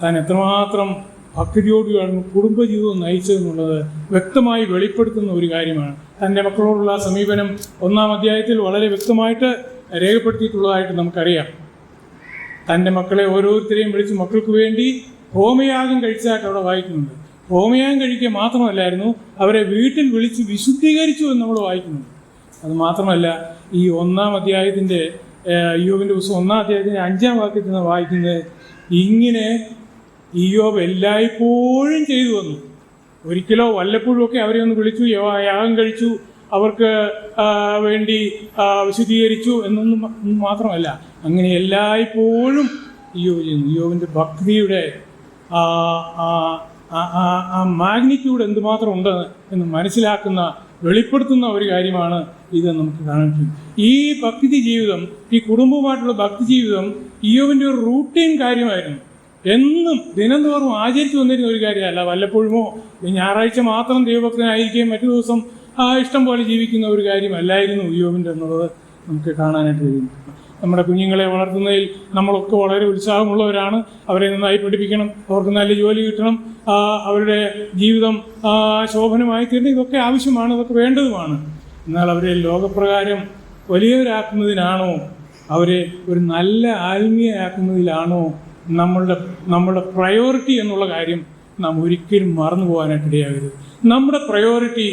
[SPEAKER 1] താൻ എത്രമാത്രം ഭക്തിയോടുകൂടി കുടുംബജീവിതം നയിച്ചതെന്നുള്ളത് വ്യക്തമായി വെളിപ്പെടുത്തുന്ന ഒരു കാര്യമാണ്. തൻ്റെ മക്കളോടുള്ള സമീപനം 1-ാം അധ്യായത്തിൽ വളരെ വ്യക്തമായിട്ട് രേഖപ്പെടുത്തിയിട്ടുള്ളതായിട്ട് നമുക്കറിയാം. തൻ്റെ മക്കളെ ഓരോരുത്തരെയും വിളിച്ച് മക്കൾക്ക് വേണ്ടി ഹോമയാഗം കഴിച്ചതായിട്ട് അവിടെ വായിക്കുന്നുണ്ട്. ഹോമയാഗം കഴിക്കുക മാത്രമല്ലായിരുന്നു, അവരെ വീട്ടിൽ വിളിച്ച് വിശുദ്ധീകരിച്ചു എന്ന് നമ്മൾ വായിക്കുന്നുണ്ട്. അത് മാത്രമല്ല, ഈ 1-ാം അധ്യായത്തിൻ്റെ ഇയ്യോബിൻ്റെ പുസ്തകം 1-ാം അധ്യായത്തിൻ്റെ 5-ാം വാക്യത്തിൽ നിന്ന് വായിക്കുന്നത് ഇങ്ങനെ ഇയ്യോബ് എല്ലായ്പ്പോഴും ചെയ്തു വന്നു. ഒരിക്കലോ വല്ലപ്പോഴും ഒക്കെ അവരെ ഒന്ന് വിളിച്ചു, യാഗം കഴിച്ചു, അവർക്ക് വേണ്ടി വിശുദ്ധീകരിച്ചു എന്നൊന്നും മാത്രമല്ല, അങ്ങനെ എല്ലായ്പ്പോഴും ഇയ്യോബ് ചെയ്യുന്നു. ഇയ്യോബിൻ്റെ ഭക്തിയുടെ മാഗ്നിറ്റ്യൂഡ് എന്തുമാത്രം ഉണ്ട് എന്ന് മനസ്സിലാക്കുന്ന, വെളിപ്പെടുത്തുന്ന ഒരു കാര്യമാണ് ഇതെന്ന് നമുക്ക് കാണാൻ കഴിയും. ഈ ഭക്തി ജീവിതം, ഈ കുടുംബവുമായിട്ടുള്ള ഭക്തി ജീവിതം ഇയ്യോബിൻ്റെ ഒരു റൂട്ടീൻ കാര്യമായിരുന്നു. എന്നും ദിനംതോറും ആചരിച്ചു വന്നിരുന്ന ഒരു കാര്യമല്ല. വല്ലപ്പോഴുമോ ഞായറാഴ്ച മാത്രം ദൈവഭക്തനായിരിക്കുകയും മറ്റു ദിവസം ഇഷ്ടം പോലെ ജീവിക്കുന്ന ഒരു കാര്യമല്ലായിരുന്നു ഇയ്യോബിൻ്റെ എന്നുള്ളത് നമുക്ക് കാണാനായിട്ട് കഴിയും. നമ്മുടെ കുഞ്ഞുങ്ങളെ വളർത്തുന്നതിൽ നമ്മളൊക്കെ വളരെ ഉത്സാഹമുള്ളവരാണ്. അവരെ നന്നായി പഠിപ്പിക്കണം, അവർക്ക് നല്ല ജോലി കിട്ടണം, അവരുടെ ജീവിതം ശോഭനമായി തീരണം. ഇതൊക്കെ ആവശ്യമാണ്, ഇതൊക്കെ വേണ്ടതുമാണ്. എന്നാൽ അവരെ ലോകപ്രകാരം വലിയവരാക്കുന്നതിനാണോ, അവരെ ഒരു നല്ല ആത്മീയരാക്കുന്നതിലാണോ നമ്മളുടെ പ്രയോറിറ്റി എന്നുള്ള കാര്യം നാം ഒരിക്കലും മറന്നു പോകാനായിട്ട് ഇടയാകരുത്. നമ്മുടെ പ്രയോറിറ്റി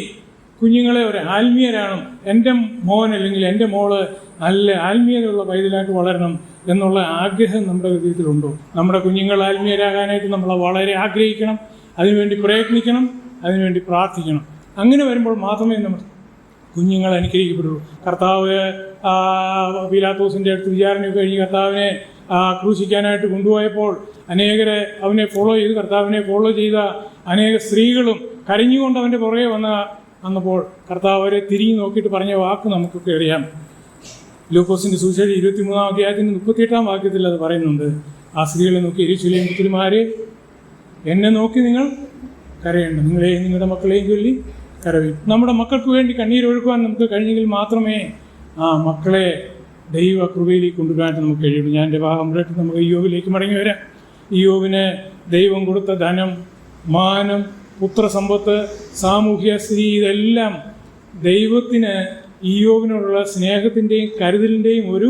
[SPEAKER 1] കുഞ്ഞുങ്ങളെ ഒരു ആത്മീയരാണ്, എൻ്റെ മോൻ അല്ലെങ്കിൽ എൻ്റെ മോള് നല്ല ആത്മീയതയുള്ള പൈതലായിട്ട് വളരണം എന്നുള്ള ആഗ്രഹം നമ്മുടെ ഹൃദയത്തിലുണ്ടോ? നമ്മുടെ കുഞ്ഞുങ്ങൾ ആത്മീയരാകാനായിട്ട് നമ്മൾ വളരെ ആഗ്രഹിക്കണം, അതിനുവേണ്ടി പ്രയത്നിക്കണം, അതിനുവേണ്ടി പ്രാർത്ഥിക്കണം. അങ്ങനെ വരുമ്പോൾ മാത്രമേ നമ്മൾ കുഞ്ഞുങ്ങൾ അനുഗ്രഹിക്കപ്പെടുള്ളൂ. കർത്താവ് പീലാത്തോസിൻ്റെ അടുത്ത് വിചാരണയൊക്കെ കഴിഞ്ഞ് കർത്താവിനെ ക്രൂശിക്കാനായിട്ട് കൊണ്ടുപോയപ്പോൾ അനേകരെ അവനെ ഫോളോ ചെയ്ത് കർത്താവിനെ ഫോളോ ചെയ്ത അനേക സ്ത്രീകളും കരഞ്ഞുകൊണ്ട് അവൻ്റെ പുറകെ വന്നപ്പോൾ കർത്താവ് അവരെ തിരിഞ്ഞു നോക്കിയിട്ട് പറഞ്ഞ വാക്ക് നമുക്കൊക്കെ അറിയാം. ലൂക്കോസിൻ്റെ സുവിശേഷം 23-ാം അധ്യായത്തിൻ്റെ 38-ാം വാക്യത്തിൽ അത് പറയുന്നുണ്ട്. ആ സ്ത്രീകളെ നോക്കി, യെരൂശലേം പുത്രിമാരെ, എന്നെ നോക്കി നിങ്ങൾ കരയേണ്ട, നിങ്ങളെയും നിങ്ങളുടെ മക്കളെയും ചൊല്ലി കരവീൻ. നമ്മുടെ മക്കൾക്ക് വേണ്ടി കണ്ണീരൊഴുക്കുവാൻ നമുക്ക് കഴിഞ്ഞെങ്കിൽ മാത്രമേ ആ മക്കളെ ദൈവ കൃപയിലേക്ക് കൊണ്ടുവരാനായിട്ട് നമുക്ക് കഴിയുള്ളൂ. ഞാൻ എൻ്റെ ഭാഗം പറയട്ടെ, നമുക്ക് ഇയ്യോബിലേക്ക് മടങ്ങി വരാം. ഇയ്യോബിന് ദൈവം കൊടുത്ത ധനം, മാനം, പുത്രസമ്പത്ത്, സാമൂഹ്യ സ്ഥിതി, ഇതെല്ലാം ദൈവത്തിന് ഇയ്യോബിനോടുള്ള സ്നേഹത്തിൻ്റെയും കരുതലിൻ്റെയും ഒരു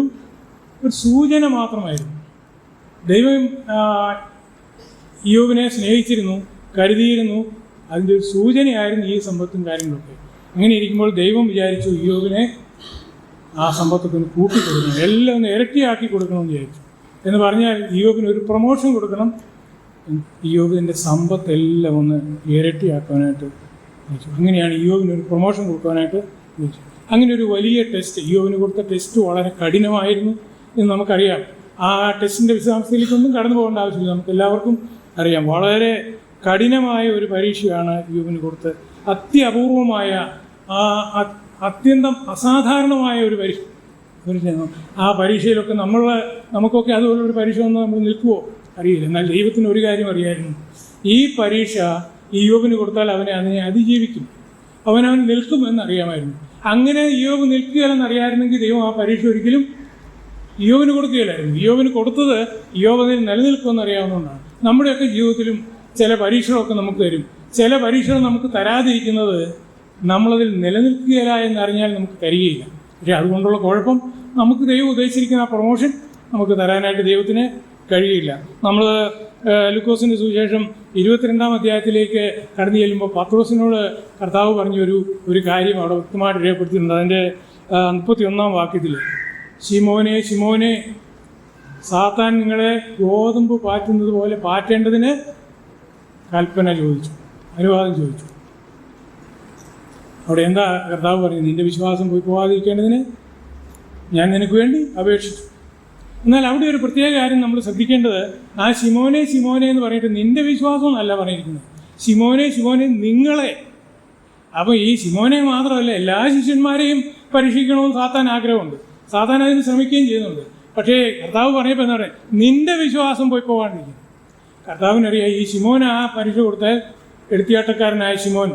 [SPEAKER 1] സൂചന മാത്രമായിരുന്നു. ദൈവം ഇയ്യോബിനെ സ്നേഹിച്ചിരുന്നു, കരുതിയിരുന്നു. അതിൻ്റെ ഒരു സൂചനയായിരുന്നു ഈ സമ്പത്തും കാര്യങ്ങളൊക്കെ. അങ്ങനെ ഇരിക്കുമ്പോൾ ദൈവം വിചാരിച്ചു ഇയ്യോബിനെ ആ സമ്പത്തൊക്കെ ഒന്ന് കൂട്ടിക്കൊടുക്കണം, എല്ലാം ഒന്ന് ഇരട്ടിയാക്കി കൊടുക്കണമെന്ന് വിചാരിച്ചു. എന്ന് പറഞ്ഞാൽ ഇയ്യോബിന് ഒരു പ്രൊമോഷൻ കൊടുക്കണം. ഇയ്യോബിൻ്റെ സമ്പത്തെല്ലാം ഒന്ന് ഇരട്ടിയാക്കാനായിട്ട് വിളിച്ചു. അങ്ങനെയാണ് ഇയ്യോബിന് ഒരു പ്രൊമോഷൻ കൊടുക്കാനായിട്ട് വിളിച്ചു. അങ്ങനെ ഒരു വലിയ ടെസ്റ്റ്, ഇയ്യോബിന് കൊടുത്ത ടെസ്റ്റ് വളരെ കഠിനമായിരുന്നു എന്ന് നമുക്കറിയാം. ആ ടെസ്റ്റിൻ്റെ വിശദാംശത്തിലേക്കൊന്നും കടന്നു പോകേണ്ട ആവശ്യമില്ല, നമുക്ക് എല്ലാവർക്കും അറിയാം. വളരെ കഠിനമായ ഒരു പരീക്ഷയാണ് ഇയ്യോബിന് കൊടുത്ത്. അത്യപൂർവമായ അത്യന്തം അസാധാരണമായ ഒരു പരീക്ഷ. ആ പരീക്ഷയിലൊക്കെ നമുക്കൊക്കെ അതുപോലൊരു പരീക്ഷ വന്ന് നമ്മൾ നിൽക്കുമോ അറിയില്ല. എന്നാൽ ദൈവത്തിന് ഒരു കാര്യം അറിയായിരുന്നു, ഈ പരീക്ഷ ഇയ്യോബിന് കൊടുത്താൽ അതിനെ അതിജീവിക്കും, അവൻ നിൽക്കും എന്നറിയാമായിരുന്നു. അങ്ങനെ ഇയ്യോബ് നിൽക്കുകയെന്നറിയാമായിരുന്നെങ്കിൽ ദൈവം ആ പരീക്ഷ ഒരിക്കലും ഇയ്യോബിന് കൊടുക്കുകയില്ലായിരുന്നു. ഇയ്യോബിന് കൊടുത്തത് ഇയ്യോബ് അതിൽ നിലനിൽക്കുമെന്നറിയാവുന്നതുകൊണ്ടാണ്. നമ്മുടെയൊക്കെ ജീവിതത്തിലും ചില പരീക്ഷകളൊക്കെ നമുക്ക് തരും. ചില പരീക്ഷകൾ നമുക്ക് തരാതിരിക്കുന്നത് നമ്മളതിൽ നിലനിൽക്കുകയില്ല എന്നറിഞ്ഞാൽ നമുക്ക് തരികയില്ല. പക്ഷേ അതുകൊണ്ടുള്ള കുഴപ്പം, നമുക്ക് ദൈവം ഉദ്ദേശിച്ചിരിക്കുന്ന ആ പ്രൊമോഷൻ നമുക്ക് തരാനായിട്ട് ദൈവത്തിന് കഴിയില്ല. നമ്മൾ ലൂക്കോസിൻ്റെ സുവിശേഷം 22-ാം അധ്യായത്തിലേക്ക് കടന്നു ചെല്ലുമ്പോൾ പത്രോസിനോട് കർത്താവ് പറഞ്ഞൊരു കാര്യം അവിടെ വ്യക്തമായിട്ട് രേഖപ്പെടുത്തിയിട്ടുണ്ട്. അതിൻ്റെ 31-ാം വാക്യത്തിൽ, ശിമോനെ ശിമോനെ, സാത്താൻ നിങ്ങളെ ഗോതമ്പ് പാറ്റുന്നത് പോലെ പാറ്റേണ്ടതിന് കൽപ്പന ചോദിച്ചു, അനുവാദം ചോദിച്ചു. അവിടെ എന്താ കർത്താവ് പറഞ്ഞു? നിന്റെ വിശ്വാസം പോയി പോകാതിരിക്കേണ്ടതിന് ഞാൻ നിനക്ക് വേണ്ടി അപേക്ഷിച്ചു. എന്നാൽ അവിടെ ഒരു പ്രത്യേക കാര്യം നമ്മൾ ശ്രദ്ധിക്കേണ്ടത്, ആ ശിമോനെ ശിമോനെ എന്ന് പറഞ്ഞിട്ട് നിന്റെ വിശ്വാസം അല്ല പറഞ്ഞിരിക്കുന്നത്, ശിമോനെ ശിമോനെ നിങ്ങളെ. അപ്പോൾ ഈ ശിമോനെ മാത്രമല്ല, എല്ലാ ശിഷ്യന്മാരെയും പരീക്ഷിക്കണമെന്ന് സാത്താൻ ആഗ്രഹമുണ്ട്, സാത്താൻ അതിന് ശ്രമിക്കുകയും ചെയ്യുന്നുണ്ട്. പക്ഷേ കർത്താവ് പറഞ്ഞപ്പോൾ എന്താ പറയുക? നിന്റെ വിശ്വാസം പോയി പോകാണ്ടിരിക്കും. കർത്താവിനറിയാം ഈ ശിമോൻ ആ പരീക്ഷ കൊടുത്താൽ, എടുത്തിയാട്ടക്കാരനായ ശിമോൻ,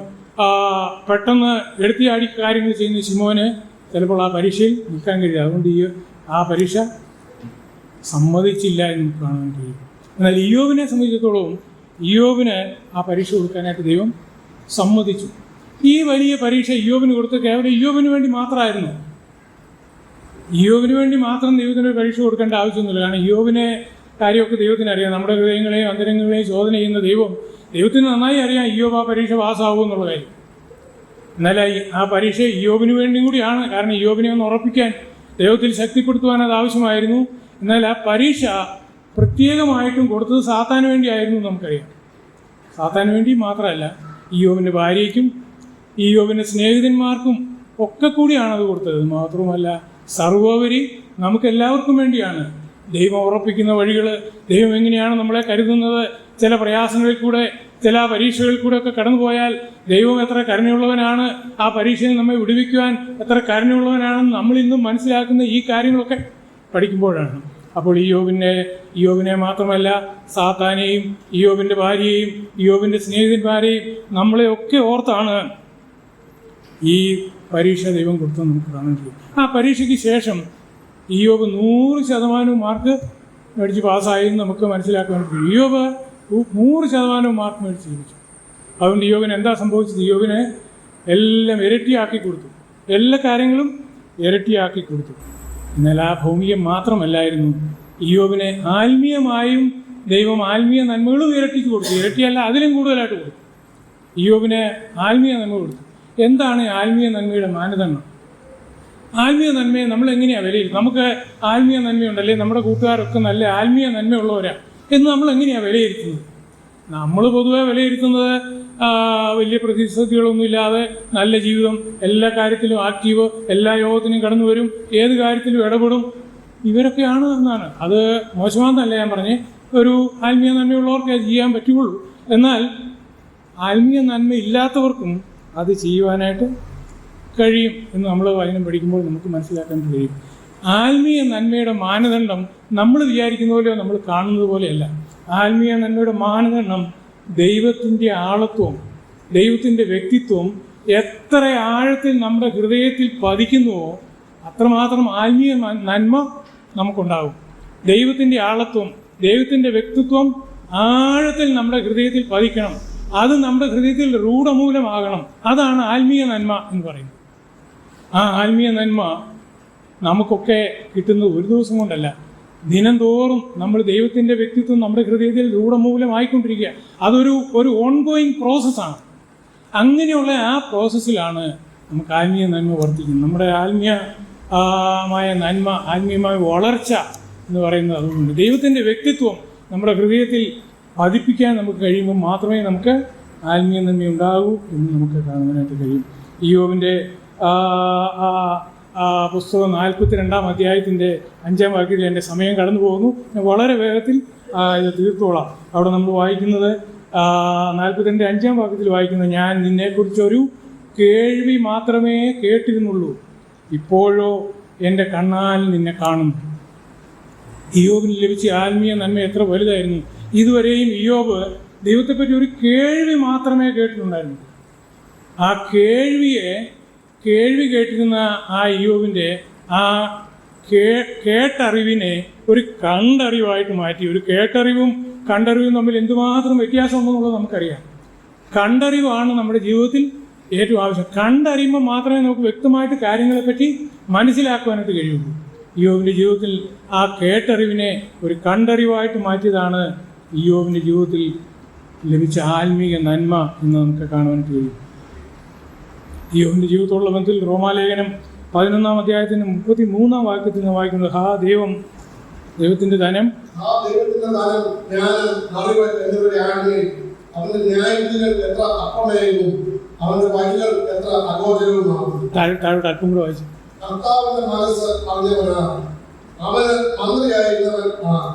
[SPEAKER 1] പെട്ടെന്ന് എടുത്തിയാടി കാര്യങ്ങൾ ചെയ്യുന്ന ശിമോന് ചിലപ്പോൾ ആ പരീക്ഷയിൽ നിൽക്കാൻ കഴിയില്ല. അതുകൊണ്ട് ആ പരീക്ഷ സമ്മതിച്ചില്ല എന്ന് കാണാൻ കഴിയും. എന്നാൽ ഇയ്യോബിനെ സംബന്ധിച്ചിടത്തോളം ഇയ്യോബിന് ആ പരീക്ഷ കൊടുക്കാനായിട്ട് ദൈവം സമ്മതിച്ചു. ഈ വലിയ പരീക്ഷ ഇയ്യോബിന് കൊടുത്ത് കേവലം ഇയ്യോബിന് വേണ്ടി മാത്രമായിരുന്നു. ഇയ്യോബിന് വേണ്ടി മാത്രം ദൈവത്തിന് പരീക്ഷ കൊടുക്കേണ്ട ആവശ്യമൊന്നുമില്ല. കാരണം ഇയ്യോബിനെ കാര്യമൊക്കെ ദൈവത്തിന് അറിയാം. നമ്മുടെ ഹൃദയങ്ങളെയും അന്തരങ്ങളെയും ശോധന ചെയ്യുന്ന ദൈവത്തിന് നന്നായി അറിയാം ഇയ്യോബ് ആ പരീക്ഷ പാസ്സാവും എന്നുള്ള കാര്യം. എന്നാൽ ആ പരീക്ഷ ഇയ്യോബിന് വേണ്ടിയും കൂടിയാണ്. കാരണം ഇയ്യോബിനെ ഒന്ന് ഉറപ്പിക്കാൻ, ദൈവത്തിൽ ശക്തിപ്പെടുത്തുവാൻ അത് ആവശ്യമായിരുന്നു. എന്നാൽ ആ പരീക്ഷ പ്രത്യേകമായിട്ടും കൊടുത്തത് സാത്താന് വേണ്ടിയായിരുന്നു നമുക്കറിയാം. സാത്താന് വേണ്ടി മാത്രമല്ല, ഇയ്യോബിൻ്റെ ഭാര്യയ്ക്കും ഇയ്യോബിൻ്റെ സ്നേഹിതന്മാർക്കും ഒക്കെ കൂടിയാണ് അത് കൊടുത്തത്. മാത്രവുമല്ല, സർവോപരി നമുക്കെല്ലാവർക്കും വേണ്ടിയാണ്. ദൈവം ഉറപ്പിക്കുന്ന വഴികൾ, ദൈവം എങ്ങനെയാണ് നമ്മളെ കരുതുന്നത്, ചില പ്രയാസങ്ങളിൽ കൂടെ, ചില പരീക്ഷകളിൽ കൂടെ ഒക്കെ കടന്നു പോയാൽ ദൈവം എത്ര കരുണയുള്ളവനാണ്, ആ പരീക്ഷയിൽ നമ്മെ വിടുവിക്കുവാൻ എത്ര കരുണയുള്ളവനാണെന്ന് നമ്മൾ ഇന്നും മനസ്സിലാക്കുന്ന ഈ കാര്യങ്ങളൊക്കെ പഠിക്കുമ്പോഴാണ്. അപ്പോൾ ഇയ്യോബിനെ മാത്രമല്ല, സാത്താനെയും ഇയ്യോബിൻ്റെ ഭാര്യയെയും ഇയ്യോബിൻ്റെ സ്നേഹിതന്മാരെയും നമ്മളെയൊക്കെ ഓർത്താണ് ഈ പരീക്ഷ ദൈവം കൊടുത്തെന്ന് നമുക്ക് കാണാൻ കഴിയും. ആ പരീക്ഷയ്ക്ക് ശേഷം ഇയ്യോബ് 100% മാർക്ക് മേടിച്ച് പാസ്സായെന്ന് നമുക്ക് മനസ്സിലാക്കാൻ കഴിയും. ഇയ്യോബ് 100% മാർക്ക് മേടിച്ച് ജീവിച്ചു. അതുകൊണ്ട് ഇയ്യോബിന് എന്താ സംഭവിച്ചത്? ഇയ്യോബിനെ എല്ലാം ഇരട്ടിയാക്കി കൊടുത്തു, എല്ലാ കാര്യങ്ങളും ഇരട്ടിയാക്കി കൊടുത്തു. എന്നാൽ ആ ഭൗമികം മാത്രമല്ലായിരുന്നു, ഇയ്യോബിനെ ആത്മീയമായും ദൈവം ആത്മീയ നന്മകളും ഇരട്ടിക്ക് കൊടുത്തു. ഇരട്ടിയല്ല, അതിലും കൂടുതലായിട്ട് കൊടുത്തു. ഇയ്യോബിനെ ആത്മീയ നന്മ കൊടുത്തു. എന്താണ് ആത്മീയ നന്മയുടെ മാനദണ്ഡം? ആത്മീയ നന്മയെ നമ്മൾ എങ്ങനെയാണ് വിലയിരുത്തുന്നത്? നമുക്ക് ആത്മീയ നന്മയുണ്ടല്ലേ, നമ്മുടെ കൂട്ടുകാരൊക്കെ നല്ല ആത്മീയ നന്മയുള്ളവരാണ് എന്ന് നമ്മൾ എങ്ങനെയാണ് വിലയിരുത്തുന്നത്? നമ്മൾ പൊതുവെ വിലയിരുത്തുന്നത് വലിയ പ്രതിസന്ധികളൊന്നുമില്ലാതെ നല്ല ജീവിതം, എല്ലാ കാര്യത്തിലും ആക്റ്റീവ്, എല്ലാ യോഗത്തിനും കടന്നു വരും, ഏത് കാര്യത്തിലും ഇടപെടും, ഇവരൊക്കെയാണ് എന്നാണ്. അത് മോശമാണെന്നല്ല ഞാൻ പറഞ്ഞ്, ഒരു ആത്മീയ നന്മയുള്ളവർക്ക് അത് ചെയ്യാൻ പറ്റുകയുള്ളൂ. എന്നാൽ ആത്മീയ നന്മ ഇല്ലാത്തവർക്കും അത് ചെയ്യുവാനായിട്ട് കഴിയും എന്ന് നമ്മൾ വചനം പഠിക്കുമ്പോൾ നമുക്ക് മനസ്സിലാക്കാൻ കഴിയും. ആത്മീയ നന്മയുടെ മാനദണ്ഡം നമ്മൾ വിചാരിക്കുന്ന പോലെയോ നമ്മൾ കാണുന്നത് പോലെയല്ല. ആത്മീയ നന്മയുടെ മാനദണ്ഡം ദൈവത്തിൻ്റെ ആളത്വം, ദൈവത്തിൻ്റെ വ്യക്തിത്വം എത്ര ആഴത്തിൽ നമ്മുടെ ഹൃദയത്തിൽ പതിക്കുന്നുവോ അത്രമാത്രം ആത്മീയ നന്മ നമുക്കുണ്ടാകും. ദൈവത്തിൻ്റെ ആളത്വം, ദൈവത്തിൻ്റെ വ്യക്തിത്വം ആഴത്തിൽ നമ്മുടെ ഹൃദയത്തിൽ പതിക്കണം. അത് നമ്മുടെ ഹൃദയത്തിൽ രൂഢമൂലമാകണം. അതാണ് ആത്മീയ നന്മ എന്ന് പറയുന്നത്. ആ ആത്മീയ നന്മ നമുക്കൊക്കെ കിട്ടുന്നത് ഒരു ദിവസം കൊണ്ടല്ല, ദിനം തോറും നമ്മൾ ദൈവത്തിൻ്റെ വ്യക്തിത്വം നമ്മുടെ ഹൃദയത്തിൽ രൂഢമൂലമായിക്കൊണ്ടിരിക്കുക. അതൊരു ഓൺഗോയിങ് പ്രോസസ്സാണ്. അങ്ങനെയുള്ള ആ പ്രോസസ്സിലാണ് നമുക്ക് ആത്മീയ നന്മ വർദ്ധിക്കുന്നത്. നമ്മുടെ ആത്മീയമായ നന്മ, ആത്മീയമായ വളർച്ച എന്ന് പറയുന്നത് അതുകൊണ്ട് ദൈവത്തിൻ്റെ വ്യക്തിത്വം നമ്മുടെ ഹൃദയത്തിൽ പതിപ്പിക്കാൻ നമുക്ക് കഴിയുമ്പോൾ മാത്രമേ നമുക്ക് ആത്മീയ നന്മ ഉണ്ടാകൂ എന്ന് നമുക്ക് കാണുവാനായിട്ട് കഴിയും. ഇയ്യോബിൻ്റെ പുസ്തകം 42-ാം അധ്യായത്തിൻ്റെ 5-ാം വാക്യത്തിൽ എൻ്റെ സമയം കടന്നു പോകുന്നു. ഞാൻ വളരെ വേഗത്തിൽ ഇത് തീർത്തോളാം. അവിടെ നമ്മൾ വായിക്കുന്നത് 42-ന്റെ 5-ാം വാക്യത്തിൽ വായിക്കുന്നത്, ഞാൻ നിന്നെക്കുറിച്ചൊരു കേൾവി മാത്രമേ കേട്ടിരുന്നുള്ളൂ, ഇപ്പോഴോ എൻ്റെ കണ്ണാൽ നിന്നെ കാണുന്നു. ഇയ്യോബിന് ലഭിച്ച ആത്മീയ നന്മ എത്ര വലുതായിരുന്നു! ഇതുവരെയും ഇയ്യോബ് ദൈവത്തെപ്പറ്റി ഒരു കേൾവി മാത്രമേ കേട്ടിട്ടുണ്ടായിരുന്നു. ആ കേൾവി കേട്ടിരുന്ന ആ ഇയ്യോബിൻ്റെ ആ കേട്ടറിവിനെ ഒരു കണ്ടറിവായിട്ട് മാറ്റി. ഒരു കേട്ടറിവും കണ്ടറിവും തമ്മിൽ എന്തുമാത്രം വ്യത്യാസമുണ്ടെന്നുള്ളത് നമുക്കറിയാം. കണ്ടറിവാണ് നമ്മുടെ ജീവിതത്തിൽ ഏറ്റവും ആവശ്യം. കണ്ടറിയുമ്പോൾ മാത്രമേ നമുക്ക് വ്യക്തമായിട്ട് കാര്യങ്ങളെപ്പറ്റി മനസ്സിലാക്കുവാനായിട്ട് കഴിയുള്ളൂ. ഇയ്യോബിൻ്റെ ജീവിതത്തിൽ ആ കേട്ടറിവിനെ ഒരു കണ്ടറിവായിട്ട് മാറ്റിയതാണ് ഇയ്യോബിൻ്റെ ജീവിതത്തിൽ ലഭിച്ച ആത്മീയ നന്മ എന്ന് നമുക്ക് കാണുവാനായിട്ട് കഴിയും. ഇയ്യോബിൻ്റെ ജീവിതത്തോടുള്ള ബന്ധത്തിൽ റോമാലേഖനം 11-ാം അധ്യായത്തിൻ്റെ 33-ാം വാക്യത്തിൽ നിന്ന് വായിക്കുന്നത്, ദൈവത്തിൻ്റെ ധനം താഴോട്ട് അല്പം കൂടെ വായിച്ചു.
[SPEAKER 2] കർത്താവിന്റെ മനസ്സ് അറിഞ്ഞവനാണ്, അവന് മന്ത്രിയായിരുന്നവൻ ആണ്,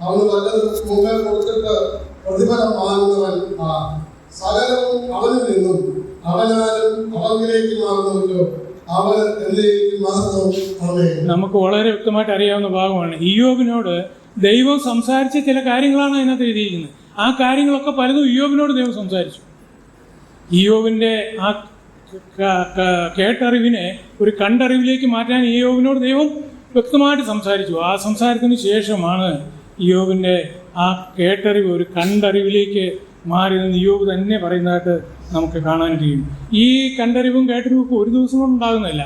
[SPEAKER 2] അവന് വല്ലതും മുമ്പേ കൊടുത്തിട്ട് പ്രതിഫലം വാങ്ങുന്നവൻ ആണ്. സകലവും അവനിൽ നിന്നും അവനാലും അവനിലേക്ക് മാറുന്നവല്ലോ, അവൻ എന്നേക്കും മാറുന്നു.
[SPEAKER 1] നമുക്ക് വളരെ വ്യക്തമായിട്ട് അറിയാവുന്ന ഭാഗമാണ്. ഇയ്യോബിനോട് ദൈവം സംസാരിച്ച ചില കാര്യങ്ങളാണ് അതിനകത്ത് എഴുതിയിരിക്കുന്നത്. ആ കാര്യങ്ങളൊക്കെ പലതും ഇയ്യോബിനോട് ദൈവം സംസാരിച്ചു. ഇയ്യോബിൻ്റെ ആ കേട്ടറിവിനെ ഒരു കണ്ടറിവിലേക്ക് മാറ്റാൻ ഇയ്യോബിനോട് ദൈവം വ്യക്തമായിട്ട് സംസാരിച്ചു. ആ സംസാരത്തിന് ശേഷമാണ് ഇയ്യോബിൻ്റെ ആ കേട്ടറിവ് ഒരു കണ്ടറിവിലേക്ക് മാറിയതെന്ന് ഇയ്യോബ് തന്നെ പറയുന്നതായിട്ട് നമുക്ക് കാണാൻ കഴിയും. ഈ കണ്ടറിവും കേട്ടറിവും ഒക്കെ ഒരു ദിവസം കൊണ്ടുണ്ടാകുന്നില്ല.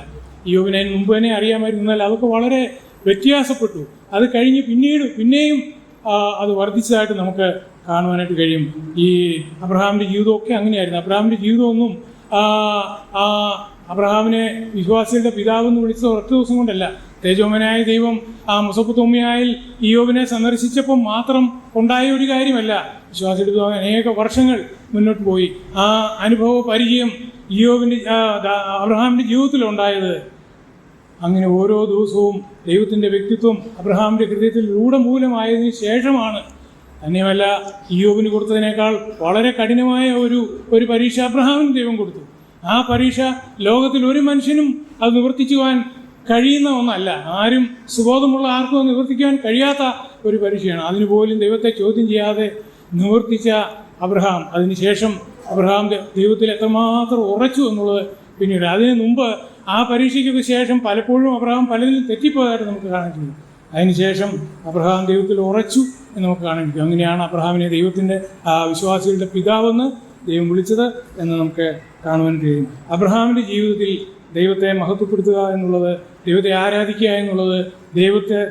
[SPEAKER 1] ഇയ്യോബിനെ മുമ്പ് തന്നെ അറിയാമായിരുന്നാൽ അതൊക്കെ വളരെ വ്യത്യാസപ്പെട്ടു. അത് കഴിഞ്ഞ് പിന്നെയും അത് വർദ്ധിച്ചതായിട്ട് നമുക്ക് കാണുവാനായിട്ട് കഴിയും. ഈ അബ്രഹാമിൻ്റെ ജീവിതമൊക്കെ അങ്ങനെയായിരുന്നു. അബ്രഹാമിൻ്റെ ജീവിതമൊന്നും അബ്രഹാമിനെ വിശ്വാസികളുടെ പിതാവെന്ന് വിളിച്ചത് ഒറ്റ ദിവസം കൊണ്ടല്ല. തേജോമനായ ദൈവം മെസൊപ്പൊത്താമ്യയിൽ ഇയ്യോബിനെ സന്ദർശിച്ചപ്പോൾ മാത്രം ഉണ്ടായ ഒരു കാര്യമല്ല. വിശ്വാസികളുടെ പിതാവ് അനേക വർഷങ്ങൾ മുന്നോട്ട് പോയി. ആ അനുഭവ പരിചയം അബ്രഹാമിൻ്റെ ജീവിതത്തിലുണ്ടായത്. അങ്ങനെ ഓരോ ദിവസവും ദൈവത്തിൻ്റെ വ്യക്തിത്വം അബ്രഹാമിൻ്റെ ഹൃദയത്തിൽ രൂഢമൂലമായതിനു ശേഷമാണ്. തന്നെയുമല്ല, ഇയ്യോബിന് കൊടുത്തതിനേക്കാൾ വളരെ കഠിനമായ ഒരു പരീക്ഷ അബ്രഹാമിന് ദൈവം കൊടുത്തു. ആ പരീക്ഷ ലോകത്തിൽ ഒരു മനുഷ്യനും അത് നിവർത്തിക്കുവാൻ കഴിയുന്ന ഒന്നല്ല. ആരും സുബോധമുള്ള ആർക്കും നിവർത്തിക്കാൻ കഴിയാത്ത ഒരു പരീക്ഷയാണ്. അതിനുപോലും ദൈവത്തെ ചോദ്യം ചെയ്യാതെ നിവർത്തിച്ച അബ്രഹാം, അതിനുശേഷം അബ്രഹാം ദൈവത്തിൽ എത്രമാത്രം ഉറച്ചു എന്നുള്ളത് പിന്നീട്. അതിനു മുമ്പ് ആ പരീക്ഷയ്ക്ക് ശേഷം പലപ്പോഴും അബ്രഹാം പലതിലും തെറ്റിപ്പോയതായിട്ട് നമുക്ക് കാണാൻ കഴിയും. അതിനുശേഷം അബ്രഹാം ദൈവത്തിൽ ഉറച്ചു എന്ന് നമുക്ക് കാണാൻ കഴിയും. അങ്ങനെയാണ് അബ്രഹാമിനെ ദൈവത്തിൻ്റെ വിശ്വാസികളുടെ പിതാവെന്ന് ദൈവം വിളിച്ചത് എന്ന് നമുക്ക് കാണുവാൻ കഴിയും. അബ്രഹാമിൻ്റെ ജീവിതത്തിൽ ദൈവത്തെ മഹത്വപ്പെടുത്തുക എന്നുള്ളത്, ദൈവത്തെ ആരാധിക്കുക എന്നുള്ളത്,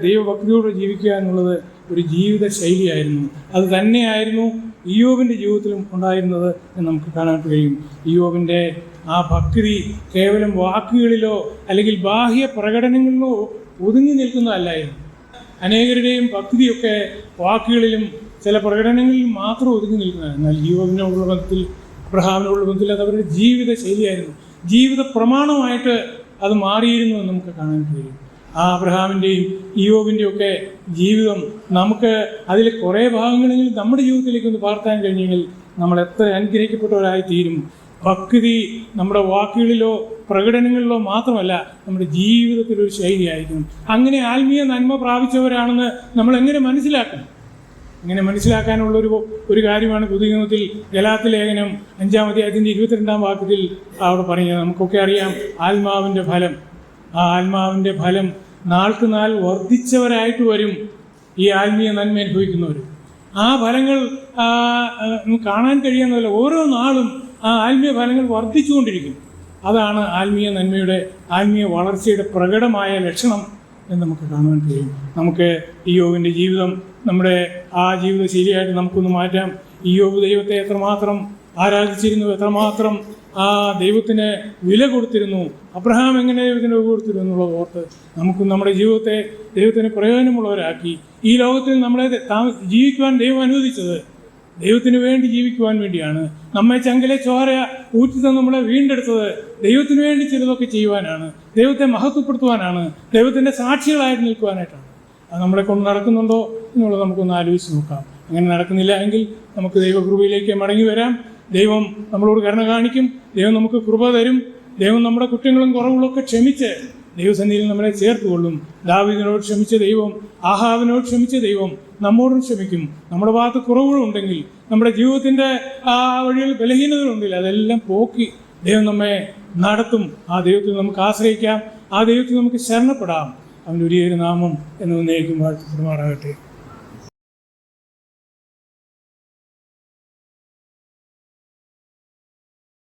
[SPEAKER 1] ദൈവഭക്തിയോടെ ജീവിക്കുക എന്നുള്ളത് ഒരു ജീവിത ശൈലിയായിരുന്നു. അത് തന്നെയായിരുന്നു ഇയ്യോബിൻ്റെ ജീവിതത്തിലും ഉണ്ടായിരുന്നത് എന്ന് നമുക്ക് കാണാൻ കഴിയും. ഇയ്യോബിൻ്റെ ആ ഭക്തി കേവലം വാക്കുകളിലോ അല്ലെങ്കിൽ ബാഹ്യ പ്രകടനങ്ങളിലോ ഒതുങ്ങി നിൽക്കുന്നതല്ലായിരുന്നു. അനേകരുടെയും ഭക്തിയൊക്കെ വാക്കുകളിലും ചില പ്രകടനങ്ങളിലും മാത്രം ഒതുങ്ങി നിൽക്കുന്നതാണ്. എന്നാൽ ഇയ്യോബിനോടുള്ള ബന്ധത്തിൽ, അബ്രഹാമിനോടുള്ള ബന്ധത്തിൽ അത് അവരുടെ ജീവിത ശൈലിയായിരുന്നു. ജീവിത പ്രമാണമായിട്ട് അത് മാറിയിരുന്നു എന്ന് നമുക്ക് കാണാൻ കഴിയും. ആ അബ്രഹാമിൻ്റെയും ഇയ്യോബിൻ്റെയും ഒക്കെ ജീവിതം നമുക്ക് അതിൽ കുറേ ഭാഗങ്ങളെങ്കിലും നമ്മുടെ ജീവിതത്തിലേക്ക് ഒന്ന് പകർത്താൻ കഴിഞ്ഞെങ്കിൽ നമ്മൾ എത്ര അനുഗ്രഹിക്കപ്പെട്ടവരായി തീരും. ഭക്തി നമ്മുടെ വാക്കുകളിലോ പ്രകടനങ്ങളിലോ മാത്രമല്ല, നമ്മുടെ ജീവിതത്തിലൊരു ശൈലിയായിരിക്കണം. അങ്ങനെ ആത്മീയ നന്മ പ്രാപിച്ചവരാണെന്ന് നമ്മൾ എങ്ങനെ മനസ്സിലാക്കണം? ഇങ്ങനെ മനസ്സിലാക്കാനുള്ളൊരു കാര്യമാണ് പുതിയ നിയമത്തിൽ ഗലാത്യ ലേഖനം 5-ാം അധ്യായത്തിൻ്റെ 22-ാം വാക്യത്തിൽ അവിടെ പറയുന്നത്. നമുക്കൊക്കെ അറിയാം ആത്മാവിൻ്റെ ഫലം. ആ ആത്മാവിൻ്റെ ഫലം നാൾക്ക് നാൾ വർദ്ധിച്ചവരായിട്ട് വരും ഈ ആത്മീയ നന്മ അനുഭവിക്കുന്നവർ. ആ ഫലങ്ങൾ കാണാൻ കഴിയുന്നതല്ല, ഓരോ നാളും ആ ആത്മീയ ഫലങ്ങൾ വർദ്ധിച്ചുകൊണ്ടിരിക്കും. അതാണ് ആത്മീയ നന്മയുടെ, ആത്മീയ വളർച്ചയുടെ പ്രകടമായ ലക്ഷണം എന്ന് നമുക്ക് കാണാൻ കഴിയും. നമുക്ക് ഇയ്യോബിൻ്റെ ജീവിതം നമ്മുടെ ആ ജീവിത ശൈലിയായിട്ട് നമുക്കൊന്ന് മാറ്റാം. ഇയ്യോബ് ദൈവത്തെ എത്രമാത്രം ആരാധിച്ചിരുന്നു, എത്രമാത്രം ആ ദൈവത്തിന് വില കൊടുത്തിരുന്നു, അബ്രഹാം എങ്ങനെ ദൈവത്തിന് വില കൊടുത്തിരുന്നു എന്നുള്ളത് ഓർത്ത് നമുക്ക് നമ്മുടെ ജീവിതത്തെ ദൈവത്തിന് പ്രയോജനമുള്ളവരാക്കി ഈ ലോകത്തിൽ നമ്മളെ ജീവിക്കുവാൻ ദൈവം അനുവദിച്ചത് ദൈവത്തിന് വേണ്ടി ജീവിക്കുവാൻ വേണ്ടിയാണ്. നമ്മെ ചങ്കിലെ ചോര ഊറ്റി നമ്മളെ വീണ്ടെടുത്തത് ദൈവത്തിന് വേണ്ടി ചിലതൊക്കെ ചെയ്യുവാനാണ്, ദൈവത്തെ മഹത്വപ്പെടുത്തുവാനാണ്, ദൈവത്തിൻ്റെ സാക്ഷികളായിട്ട് നിൽക്കുവാനായിട്ടാണ്. അത് നമ്മളെ കൊണ്ട് നടക്കുന്നുണ്ടോ എന്നുള്ളത് നമുക്കൊന്ന് ആലോചിച്ച് നോക്കാം. അങ്ങനെ നടക്കുന്നില്ല എങ്കിൽ നമുക്ക് ദൈവകൃപയിലേക്ക് മടങ്ങി വരാം. ദൈവം നമ്മളോട് കരുണ കാണിക്കും, ദൈവം നമുക്ക് കൃപ തരും, ദൈവം നമ്മുടെ കുറ്റങ്ങളും കുറവുകളൊക്കെ ക്ഷമിച്ച് ദൈവസന്നിധിയിൽ നമ്മളെ ചേർത്തുകൊള്ളും. ദാവീദിനോട് ക്ഷമിച്ച ദൈവം, ആഹാബിനോട് ക്ഷമിച്ച ദൈവം നമ്മോടും ക്ഷമിക്കും. നമ്മുടെ ഭാഗത്ത് കുറവുകളുണ്ടെങ്കിൽ, നമ്മുടെ ജീവിതത്തിൻ്റെ ആ വഴിയിൽ ബലഹീനതകളുണ്ടെങ്കിൽ അതെല്ലാം പോക്കി ദൈവം നമ്മെ നടത്തും. ആ ദൈവത്തിൽ നമുക്ക് ആശ്രയിക്കാം, ആ ദൈവത്തിൽ നമുക്ക് ശരണപ്പെടാം. അവൻ്റെ ഒരു നാമം എന്ന് നയിക്കും വാഴ്ത്തപ്പെടുമാറാകട്ടെ.